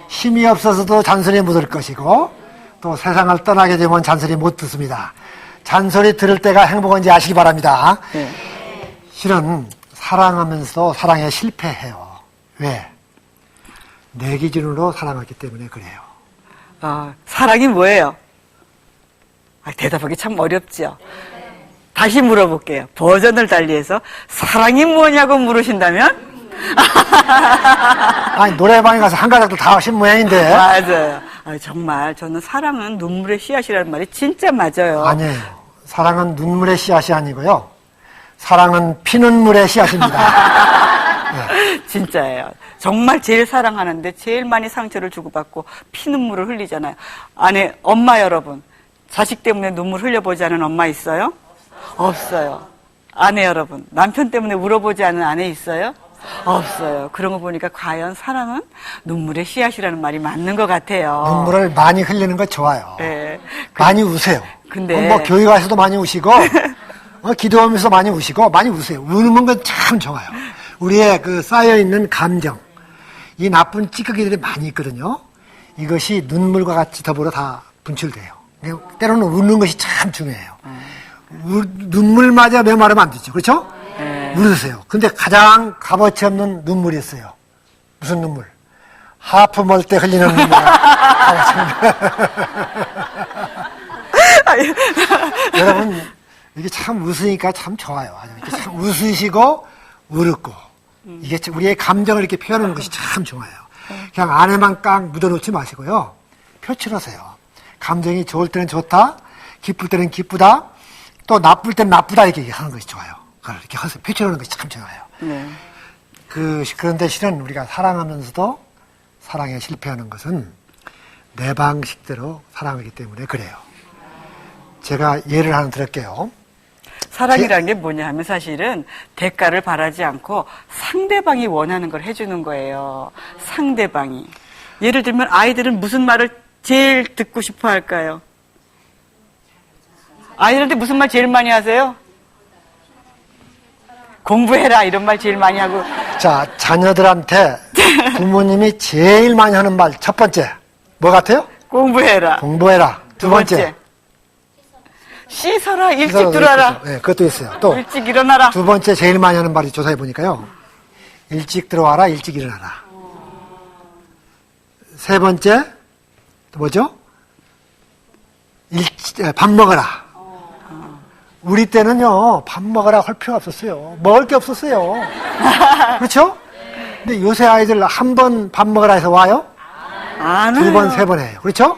힘이 없어서도 잔소리 못 들을 것이고 또 세상을 떠나게 되면 잔소리 못 듣습니다. 잔소리 들을 때가 행복한지 아시기 바랍니다. 네. 실은 사랑하면서도 사랑에 실패해요. 왜? 내 기준으로 사랑하기 때문에 그래요. 사랑이 뭐예요? 대답하기 참 어렵죠. 다시 물어볼게요. 버전을 달리해서 사랑이 뭐냐고 물으신다면? 노래방에 가서 한 가닥도 다 하신 모양인데. 맞아요. 정말 저는 사랑은 눈물의 씨앗이라는 말이 진짜 맞아요. 아니에요. 사랑은 눈물의 씨앗이 아니고요. 사랑은 피눈물의 씨앗입니다. 네. 진짜예요. 정말 제일 사랑하는데 제일 많이 상처를 주고받고 피눈물을 흘리잖아요. 엄마 여러분, 자식 때문에 눈물 흘려보지 않은 엄마 있어요? 없어요. 아내 여러분, 남편 때문에 울어보지 않은 아내 있어요? 없어요. 그런 거 보니까 과연 사랑은 눈물의 씨앗이라는 말이 맞는 것 같아요. 눈물을 많이 흘리는 거 좋아요. 네. 많이 우세요. 근데 뭐 교회 가서도 많이 우시고 기도하면서 많이 우시고 많이 우세요. 우는 건 참 좋아요. 우리의 그 쌓여있는 감정, 이 나쁜 찌꺼기들이 많이 있거든요. 이것이 눈물과 같이 더불어 다 분출돼요. 때로는 웃는 것이 참 중요해요. 눈물마저 메마르면 안 되죠. 그렇죠? 웃으세요. 근데 가장 값어치 없는 눈물이 있어요. 무슨 눈물? 하프 멀 때 흘리는 눈물. 여러분, 이게 참 웃으니까 참 좋아요. 이렇게 참 웃으시고, 울었고. 이게 우리의 감정을 이렇게 표현하는 것이 참 좋아요. 그냥 안에만 깡 묻어놓지 마시고요. 표출하세요. 감정이 좋을 때는 좋다, 기쁠 때는 기쁘다, 또 나쁠 때는 나쁘다, 이렇게 하는 것이 좋아요. 그걸 이렇게 하세요. 표출하는 것이 참 좋아요. 그런데 실은 우리가 사랑하면서도 사랑에 실패하는 것은 내 방식대로 사랑하기 때문에 그래요. 제가 예를 하나 들을게요. 사랑이라는 게 뭐냐 하면 사실은 대가를 바라지 않고 상대방이 원하는 걸 해주는 거예요. 상대방이. 예를 들면 아이들은 무슨 말을 제일 듣고 싶어 할까요? 아이들한테 무슨 말 제일 많이 하세요? 공부해라 이런 말 제일 많이 하고. 자, 자녀들한테 부모님이 제일 많이 하는 말 첫 번째 뭐 같아요? 공부해라. 공부해라. 두 번째 씻어라. 일찍 들어와라. 네, 그것도 있어요. 또 일찍 일어나라. 두 번째 제일 많이 하는 말이 조사해 보니까요. 일찍 들어와라, 일찍 일어나라. 세 번째 또 뭐죠? 밥 먹어라. 우리 때는요, 밥 먹어라 할 필요가 없었어요. 먹을 게 없었어요. 그렇죠? 근데 요새 아이들 한 번 밥 먹으라 해서 와요? 안 두 번, 해요. 세 번 해요. 그렇죠?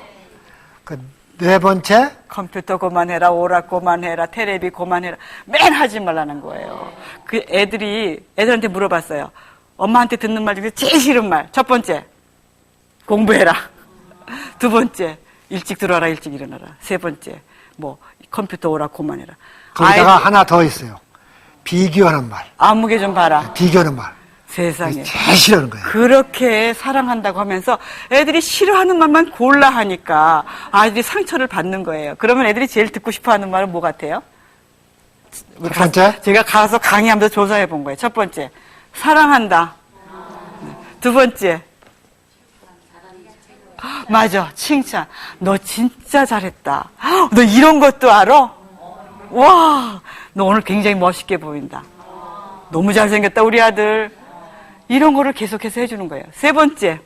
네 번째, 컴퓨터 그만해라, 오락 그만해라, 테레비 그만해라. 맨 하지 말라는 거예요. 그 애들한테 물어봤어요. 엄마한테 듣는 말 중에 제일 싫은 말. 첫 번째, 공부해라. 두 번째, 일찍 들어와라, 일찍 일어나라. 세 번째, 컴퓨터 오락 그만해라. 거기다가 하나 더 있어요. 비교하는 말. 안무개 좀 봐라. 비교하는 말. 세상에. 제일 싫어하는 거예요. 그렇게 사랑한다고 하면서 애들이 싫어하는 말만 골라 하니까 아이들이 상처를 받는 거예요. 그러면 애들이 제일 듣고 싶어 하는 말은 뭐 같아요? 첫 번째? 제가 가서 강의하면서 조사해 본 거예요. 첫 번째, 사랑한다. 두 번째, 맞아, 칭찬. 너 진짜 잘했다. 너 이런 것도 알아? 와, 너 오늘 굉장히 멋있게 보인다. 너무 잘생겼다, 우리 아들. 이런 거를 계속해서 해주는 거예요. 세 번째,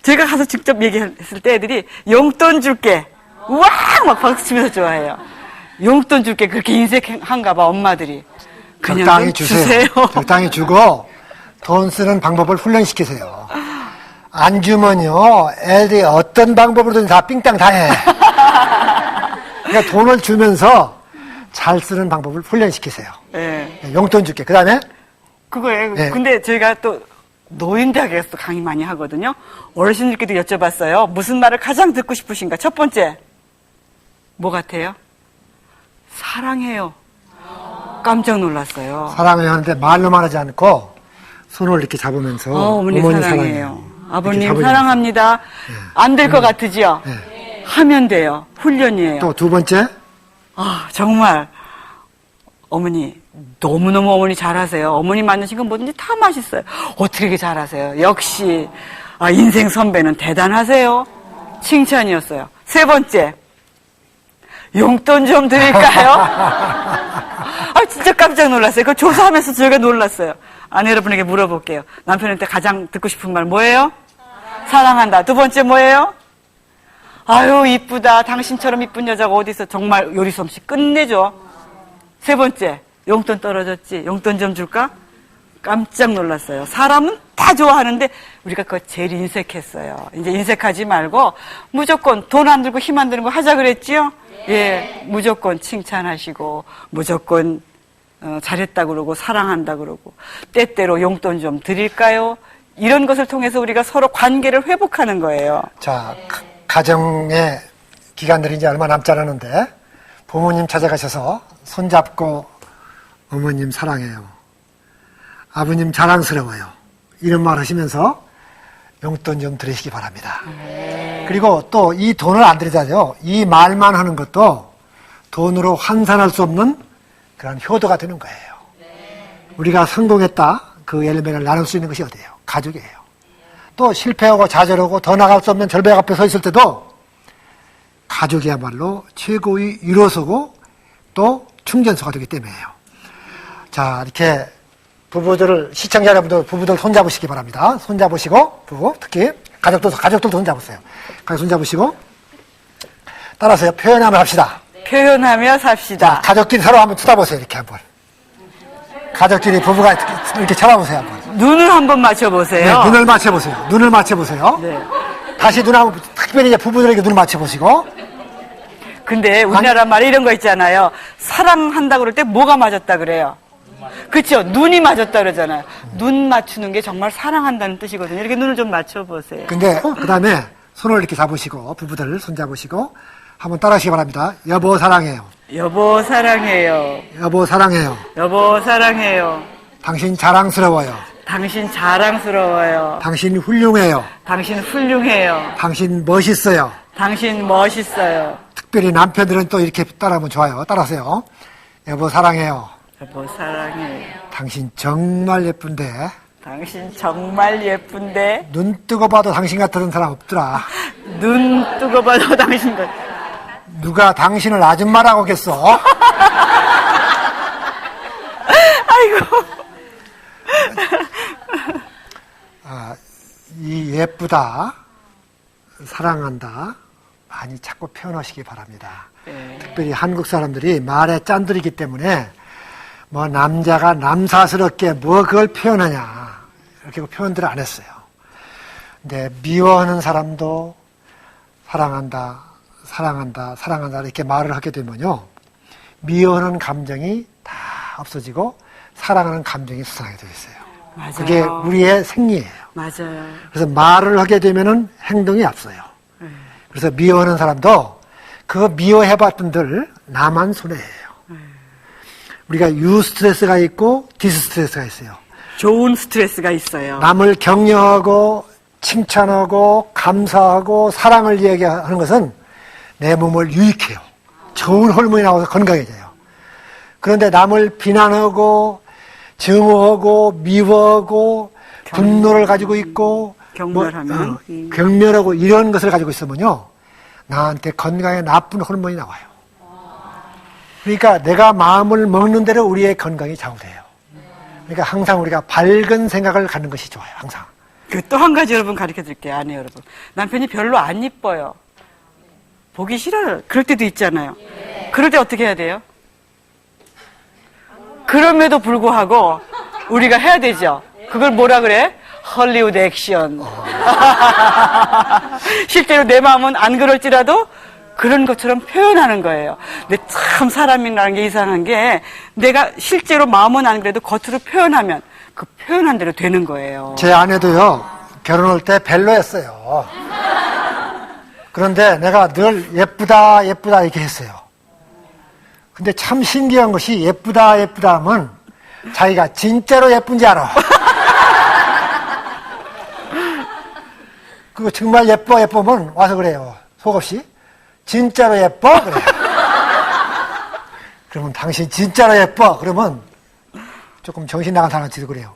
제가 가서 직접 얘기했을 때 애들이 용돈 줄게. 우와! 막 박수치면서 좋아해요. 용돈 줄게. 그렇게 인색한가 봐, 엄마들이. 그냥 적당히 좀 주세요. 적당히 주고 돈 쓰는 방법을 훈련시키세요. 안 주면요, 애들이 어떤 방법으로든 다 삥땅 다 해. 그러니까 돈을 주면서 잘 쓰는 방법을 훈련시키세요. 네. 용돈 줄게. 그 다음에? 그거예요. 네. 근데 저희가 또 노인대학에서 강의 많이 하거든요. 어르신들께도 여쭤봤어요. 무슨 말을 가장 듣고 싶으신가? 첫 번째, 뭐 같아요? 사랑해요. 깜짝 놀랐어요. 사랑을 하는데 말로 말하지 않고 손을 이렇게 잡으면서 어머니 사랑해요. 사랑해요. 아버님 이렇게 사랑합니다. 안 될 것 같으지요? 네. 하면 돼요. 훈련이에요. 또 두 번째, 정말 어머니 너무너무 어머니 잘하세요. 어머니 만드신 건 뭐든지 다 맛있어요. 어떻게 이렇게 잘하세요? 역시 인생 선배는 대단하세요. 칭찬이었어요. 세 번째, 용돈 좀 드릴까요? 진짜 깜짝 놀랐어요. 그걸 조사하면서 저희가 놀랐어요. 아내 여러분에게 물어볼게요. 남편한테 가장 듣고 싶은 말 뭐예요? 사랑한다. 두 번째 뭐예요? 아유 이쁘다. 당신처럼 이쁜 여자가 어디 있어. 정말 요리 솜씨 끝내줘. 세 번째, 용돈 떨어졌지? 용돈 좀 줄까? 깜짝 놀랐어요. 사람은 다 좋아하는데 우리가 그거 제일 인색했어요. 이제 인색하지 말고 무조건 돈 안 들고 힘 안 드는 거 하자 그랬지요? 예, 무조건 칭찬하시고 무조건 잘했다 그러고 사랑한다 그러고 때때로 용돈 좀 드릴까요? 이런 것을 통해서 우리가 서로 관계를 회복하는 거예요. 자, 가정의 기간들이 이제 얼마 남지 않았는데 부모님 찾아가셔서 손잡고 어머님 사랑해요. 아버님 자랑스러워요. 이런 말 하시면서 용돈 좀 드리시기 바랍니다. 그리고 또 이 돈을 안 드리자요. 이 말만 하는 것도 돈으로 환산할 수 없는 그런 효도가 되는 거예요. 우리가 성공했다. 그 열매를 나눌 수 있는 것이 어디예요? 가족이에요. 또 실패하고 좌절하고 더 나갈 수 없는 절벽 앞에 서 있을 때도 가족이야말로 최고의 위로소고 또 충전소가 되기 때문이에요. 자, 이렇게 부부들을, 시청자 여러분들 부부들 손잡으시기 바랍니다. 손잡으시고, 부부, 특히 가족들도 손잡으세요. 손잡으시고, 따라서요. 표현하며 합시다. 표현하며 삽시다. 자, 가족끼리 서로 한번 쳐다보세요. 이렇게 한번. 가족끼리 부부가 이렇게 쳐다보세요. 한번. 눈을 한번 맞춰보세요. 네, 눈을 맞춰보세요. 눈을 맞춰보세요. 네. 다시 눈하고, 특별히 이제 부부들에게 눈을 맞춰보시고. 근데 우리나라 말에 이런 거 있잖아요. 사랑한다 그럴 때 뭐가 맞았다 그래요. 그렇죠. 눈이 맞았다 그러잖아요. 눈 맞추는 게 정말 사랑한다는 뜻이거든요. 이렇게 눈을 좀 맞춰보세요. 근데 그 다음에 손을 이렇게 잡으시고 부부들 손 잡으시고 한번 따라하시기 바랍니다. 여보 사랑해요. 여보 사랑해요. 여보 사랑해요. 여보 사랑해요. 당신 자랑스러워요. 당신 자랑스러워요. 당신 훌륭해요. 당신 훌륭해요. 당신 멋있어요. 당신 멋있어요. 특별히 남편들은 또 이렇게 따라하면 좋아요. 따라하세요. 여보 사랑해요. 여보 사랑해요. 당신 정말 예쁜데 당신 정말 예쁜데 눈 뜨고 봐도 당신 같은 사람 없더라. 눈 뜨고 봐도 당신 같. 누가 당신을 아줌마라고 겠어? 아이고. 이 예쁘다, 사랑한다 많이 자꾸 표현하시기 바랍니다. 네. 특별히 한국 사람들이 말에 짠들이기 때문에 뭐 남자가 남사스럽게 뭐 그걸 표현하냐 이렇게 표현들을 안 했어요. 근데 미워하는 사람도 사랑한다, 사랑한다, 사랑한다 이렇게 말을 하게 되면요, 미워하는 감정이 다 없어지고 사랑하는 감정이 솟아나게 되어 있어요. 맞아요. 그게 우리의 생리예요. 맞아요. 그래서 말을 하게 되면은 행동이 앞서요. 그래서 미워하는 사람도 그거 미워해봤던들 나만 손해예요. 우리가 유스트레스가 있고 디스트레스가 있어요. 좋은 스트레스가 있어요. 남을 격려하고 칭찬하고 감사하고 사랑을 이야기하는 것은 내 몸을 유익해요. 좋은 호르몬이 나와서 건강해져요. 그런데 남을 비난하고 증오하고 미워하고 분노를 가지고 있고 경멸하면 경멸하고 이런 것을 가지고 있으면요, 나한테 건강에 나쁜 호르몬이 나와요. 그러니까 내가 마음을 먹는 대로 우리의 건강이 좌우돼요. 그러니까 항상 우리가 밝은 생각을 갖는 것이 좋아요. 항상. 또 한 가지 여러분 가르쳐 드릴게요. 아내 여러분. 남편이 별로 안 이뻐요. 보기 싫어요. 그럴 때도 있잖아요. 그럴 때 어떻게 해야 돼요? 그럼에도 불구하고 우리가 해야 되죠. 그걸 뭐라 그래? 헐리우드 액션. 실제로 내 마음은 안 그럴지라도 그런 것처럼 표현하는 거예요. 근데 참 사람이라는 게 이상한 게 내가 실제로 마음은 안 그래도 겉으로 표현하면 그 표현한 대로 되는 거예요. 제 아내도요, 결혼할 때 별로였어요. 그런데 내가 늘 예쁘다, 예쁘다 이렇게 했어요. 근데 참 신기한 것이 예쁘다, 예쁘다 하면 자기가 진짜로 예쁜지 알아. 그거 정말 예뻐, 예쁘면 와서 그래요. 속없이. 진짜로 예뻐? 그래요. 그러면 당신 진짜로 예뻐? 그러면 조금 정신 나간 사람한테도 그래요.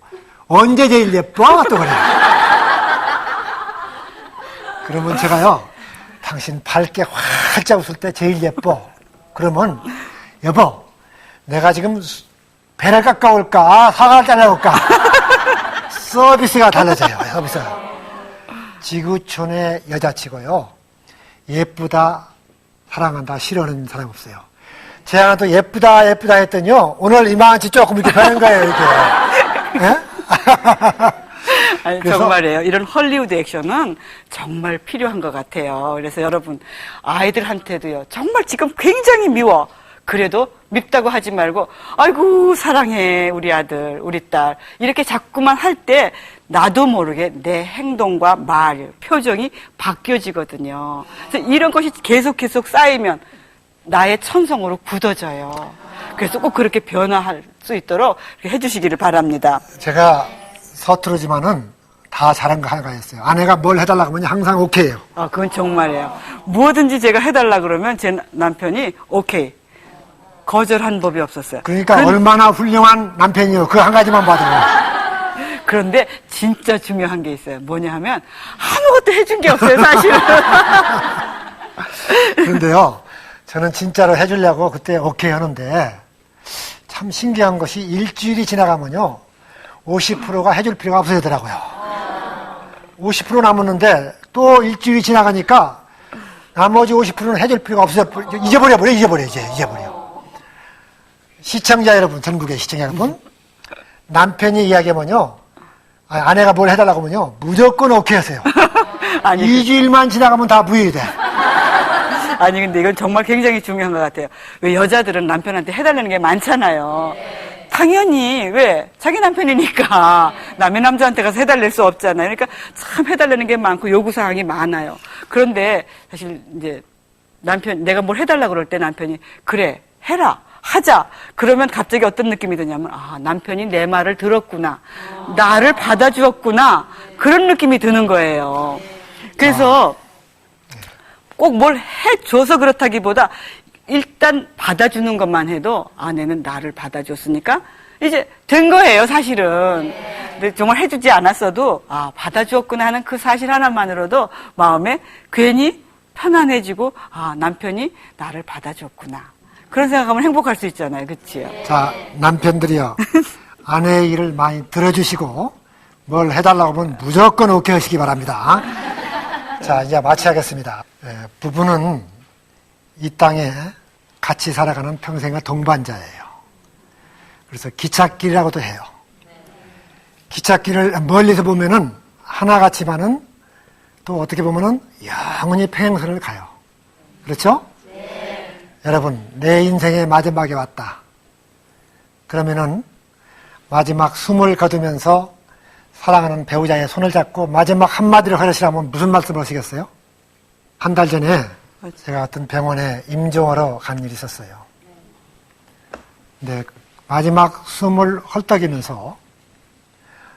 언제 제일 예뻐? 또 그래요. 그러면 제가요, 당신 밝게 활짝 웃을 때 제일 예뻐. 그러면 여보, 내가 지금 배를 깎아올까? 사과를 잘라올까? 서비스가 달라져요. 서비스가. 지구촌의 여자치고요, 예쁘다, 사랑한다, 싫어하는 사람 없어요. 제 하나도 예쁘다, 예쁘다 했더니요, 오늘 이만치 조금 이렇게 변한 거예요, 이렇게. 예? 아니, 그래서 정말이에요. 이런 헐리우드 액션은 정말 필요한 것 같아요. 그래서 여러분, 아이들한테도요, 정말 지금 굉장히 미워. 그래도 밉다고 하지 말고, 아이고, 사랑해, 우리 아들, 우리 딸. 이렇게 자꾸만 할 때, 나도 모르게 내 행동과 말, 표정이 바뀌어지거든요. 그래서 이런 것이 계속 쌓이면 나의 천성으로 굳어져요. 그래서 꼭 그렇게 변화할 수 있도록 해주시기를 바랍니다. 제가 서투르지만은 다 잘한 거 하나가 있어요. 아내가 뭘 해달라고 하면 항상 오케이예요. 그건 정말이에요. 뭐든지 제가 해달라 그러면 제 남편이 오케이. 거절한 법이 없었어요. 그러니까 얼마나 훌륭한 남편이요. 그 한 가지만 봐도. 그런데 진짜 중요한 게 있어요. 뭐냐 하면 아무것도 해준 게 없어요, 사실은. 그런데요, 저는 진짜로 해주려고 그때 오케이 하는데, 참 신기한 것이 일주일이 지나가면요, 50%가 해줄 필요가 없어지더라고요. 50% 남았는데, 또 일주일이 지나가니까, 나머지 50%는 해줄 필요가 없어져, 잊어버려, 이제. 시청자 여러분, 전국의 시청자 여러분, 남편이 이야기하면요, 아내가 뭘 해달라고 하면요, 무조건 오케이 하세요. 아니, 2주일만 지나가면 다 무일이 돼. 아니, 근데 이건 정말 굉장히 중요한 것 같아요. 왜 여자들은 남편한테 해달라는 게 많잖아요. 당연히, 왜? 자기 남편이니까 남의 남자한테 가서 해달랄 수 없잖아요. 그러니까 참 해달라는 게 많고 요구사항이 많아요. 그런데 사실 이제 내가 뭘 해달라고 그럴 때 남편이, 그래, 해라. 하자. 그러면 갑자기 어떤 느낌이 드냐면, 남편이 내 말을 들었구나. 나를 받아주었구나. 그런 느낌이 드는 거예요. 그래서 꼭 뭘 해줘서 그렇다기보다 일단 받아주는 것만 해도 아내는 나를 받아줬으니까 이제 된 거예요, 사실은. 근데 정말 해주지 않았어도 받아주었구나 하는 그 사실 하나만으로도 마음에 괜히 편안해지고 남편이 나를 받아줬구나. 그런 생각하면 행복할 수 있잖아요. 그치요? 자, 남편들이요. 아내의 일을 많이 들어주시고 뭘 해달라고 하면 무조건 오케이 하시기 바랍니다. 자, 이제 마치겠습니다. 부부는 이 땅에 같이 살아가는 평생의 동반자예요. 그래서 기찻길이라고도 해요. 기찻길을 멀리서 보면은 하나같이만은 또 어떻게 보면은 영원히 평행선을 가요. 그렇죠? 여러분, 내 인생의 마지막에 왔다. 그러면은 마지막 숨을 거두면서 사랑하는 배우자의 손을 잡고 마지막 한마디를 하시라면 무슨 말씀을 하시겠어요? 한 달 전에 제가 어떤 병원에 임종하러 간 일이 있었어요. 근데 마지막 숨을 헐떡이면서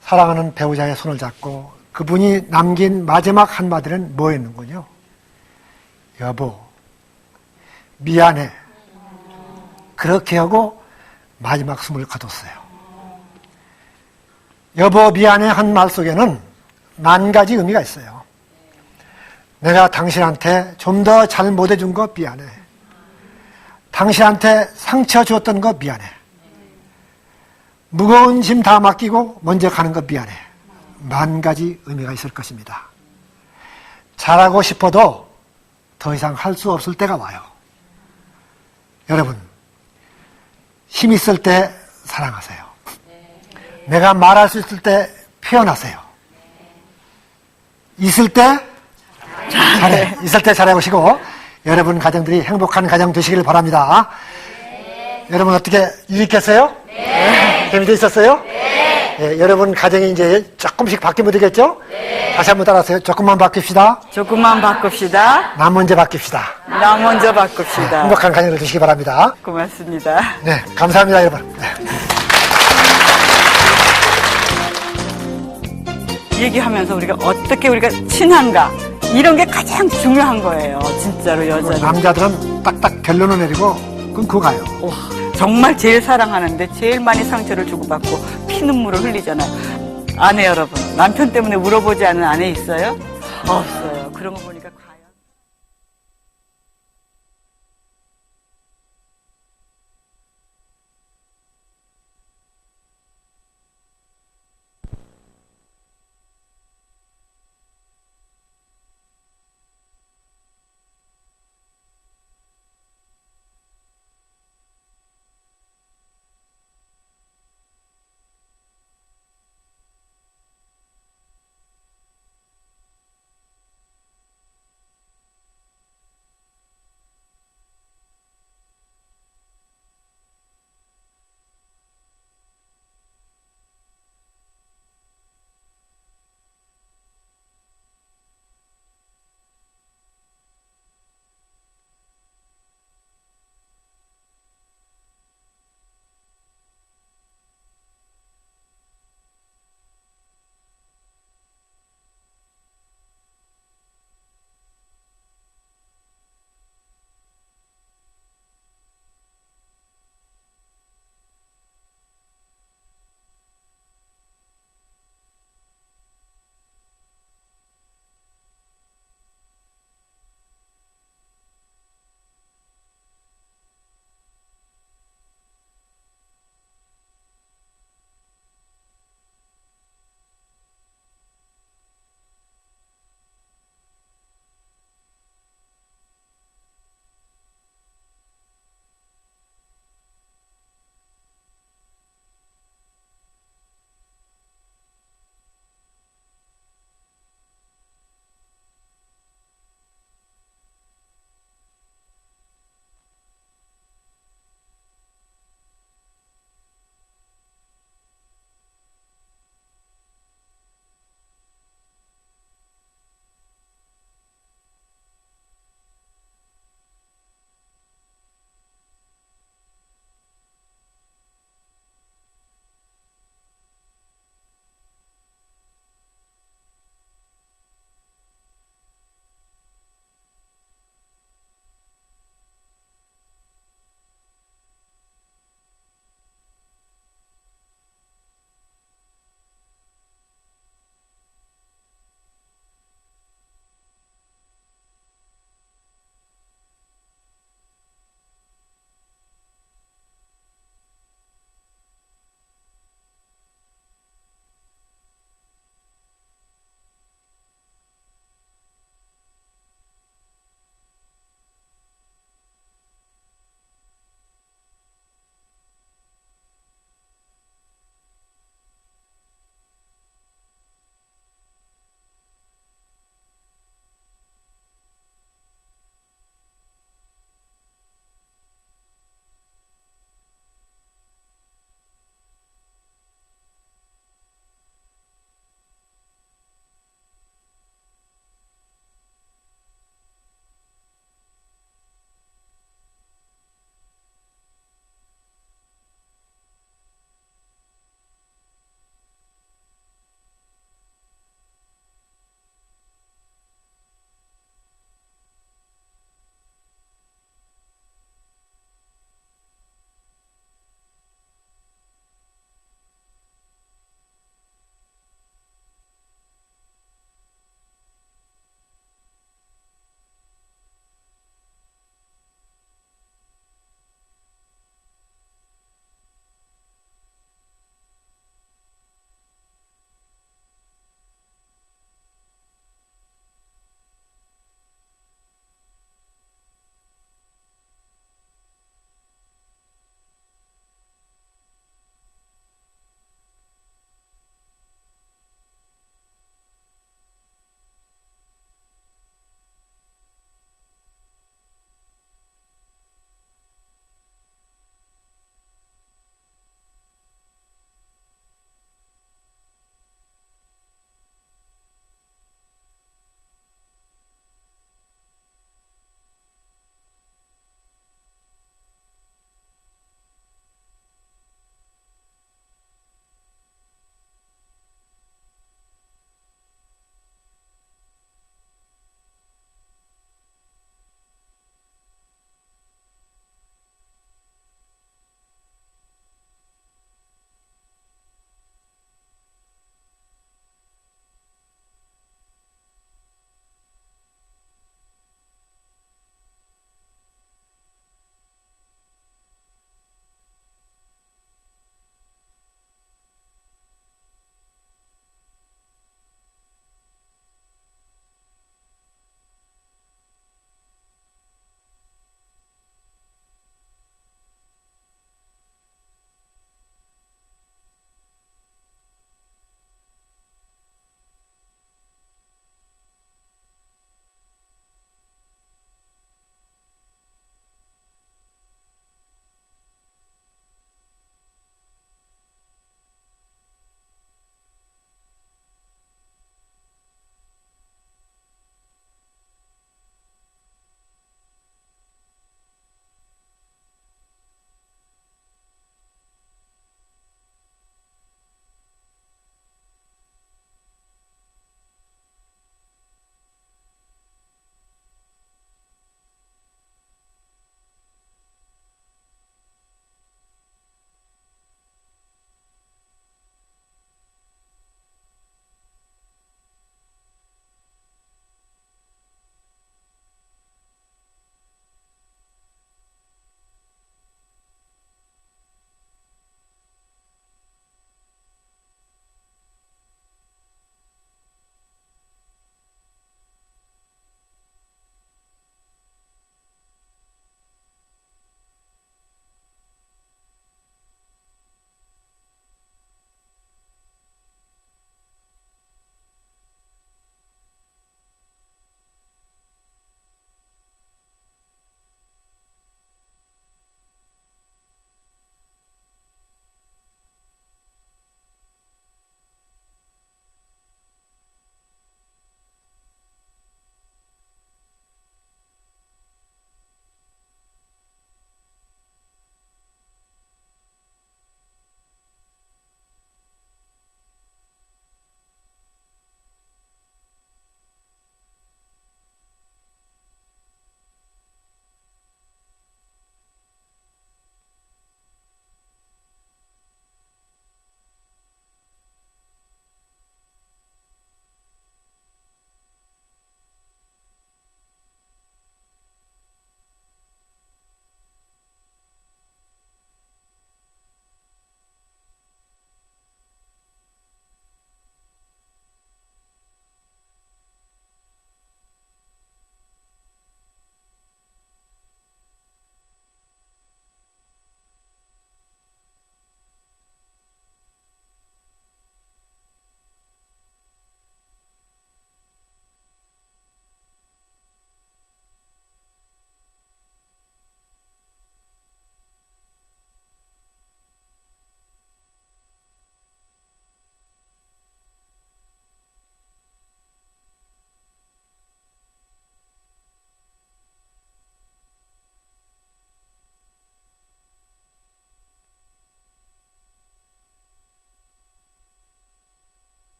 사랑하는 배우자의 손을 잡고 그분이 남긴 마지막 한마디는 뭐였는군요. 여보, 미안해. 그렇게 하고 마지막 숨을 거뒀어요. 여보 미안해 한 말 속에는 10,000가지 의미가 있어요. 내가 당신한테 좀 더 잘 못해준 거 미안해. 당신한테 상처 주었던 거 미안해. 무거운 짐 다 맡기고 먼저 가는 거 미안해. 10,000가지 의미가 있을 것입니다. 잘하고 싶어도 더 이상 할 수 없을 때가 와요. 여러분, 힘 있을 때 사랑하세요. 내가 말할 수 있을 때 표현하세요. 있을 때 잘해. 있을 때 잘해보시고 여러분 가정들이 행복한 가정 되시길 바랍니다. 여러분 어떻게 유익했어요? 네. 재미도 있었어요? 네. 예, 여러분 가정이 이제 조금씩 바뀌면 되겠죠? 네. 다시 한번 따라하세요. 조금만 바뀝시다. 조금만 바꿉시다. 나 먼저 바뀝시다. 나 먼저 바꿉시다. 네, 행복한 가정을 되시기 바랍니다. 고맙습니다. 네, 감사합니다, 여러분. 네. 얘기하면서 우리가 친한가 이런 게 가장 중요한 거예요. 진짜로 여자는. 남자들은 딱딱 결론을 내리고 끊고 가요. 와, 정말 제일 사랑하는데 제일 많이 상처를 주고받고 피눈물을 흘리잖아요. 아내 여러분, 남편 때문에 울어보지 않은 아내 있어요? 없어요. 그런 거 보니까.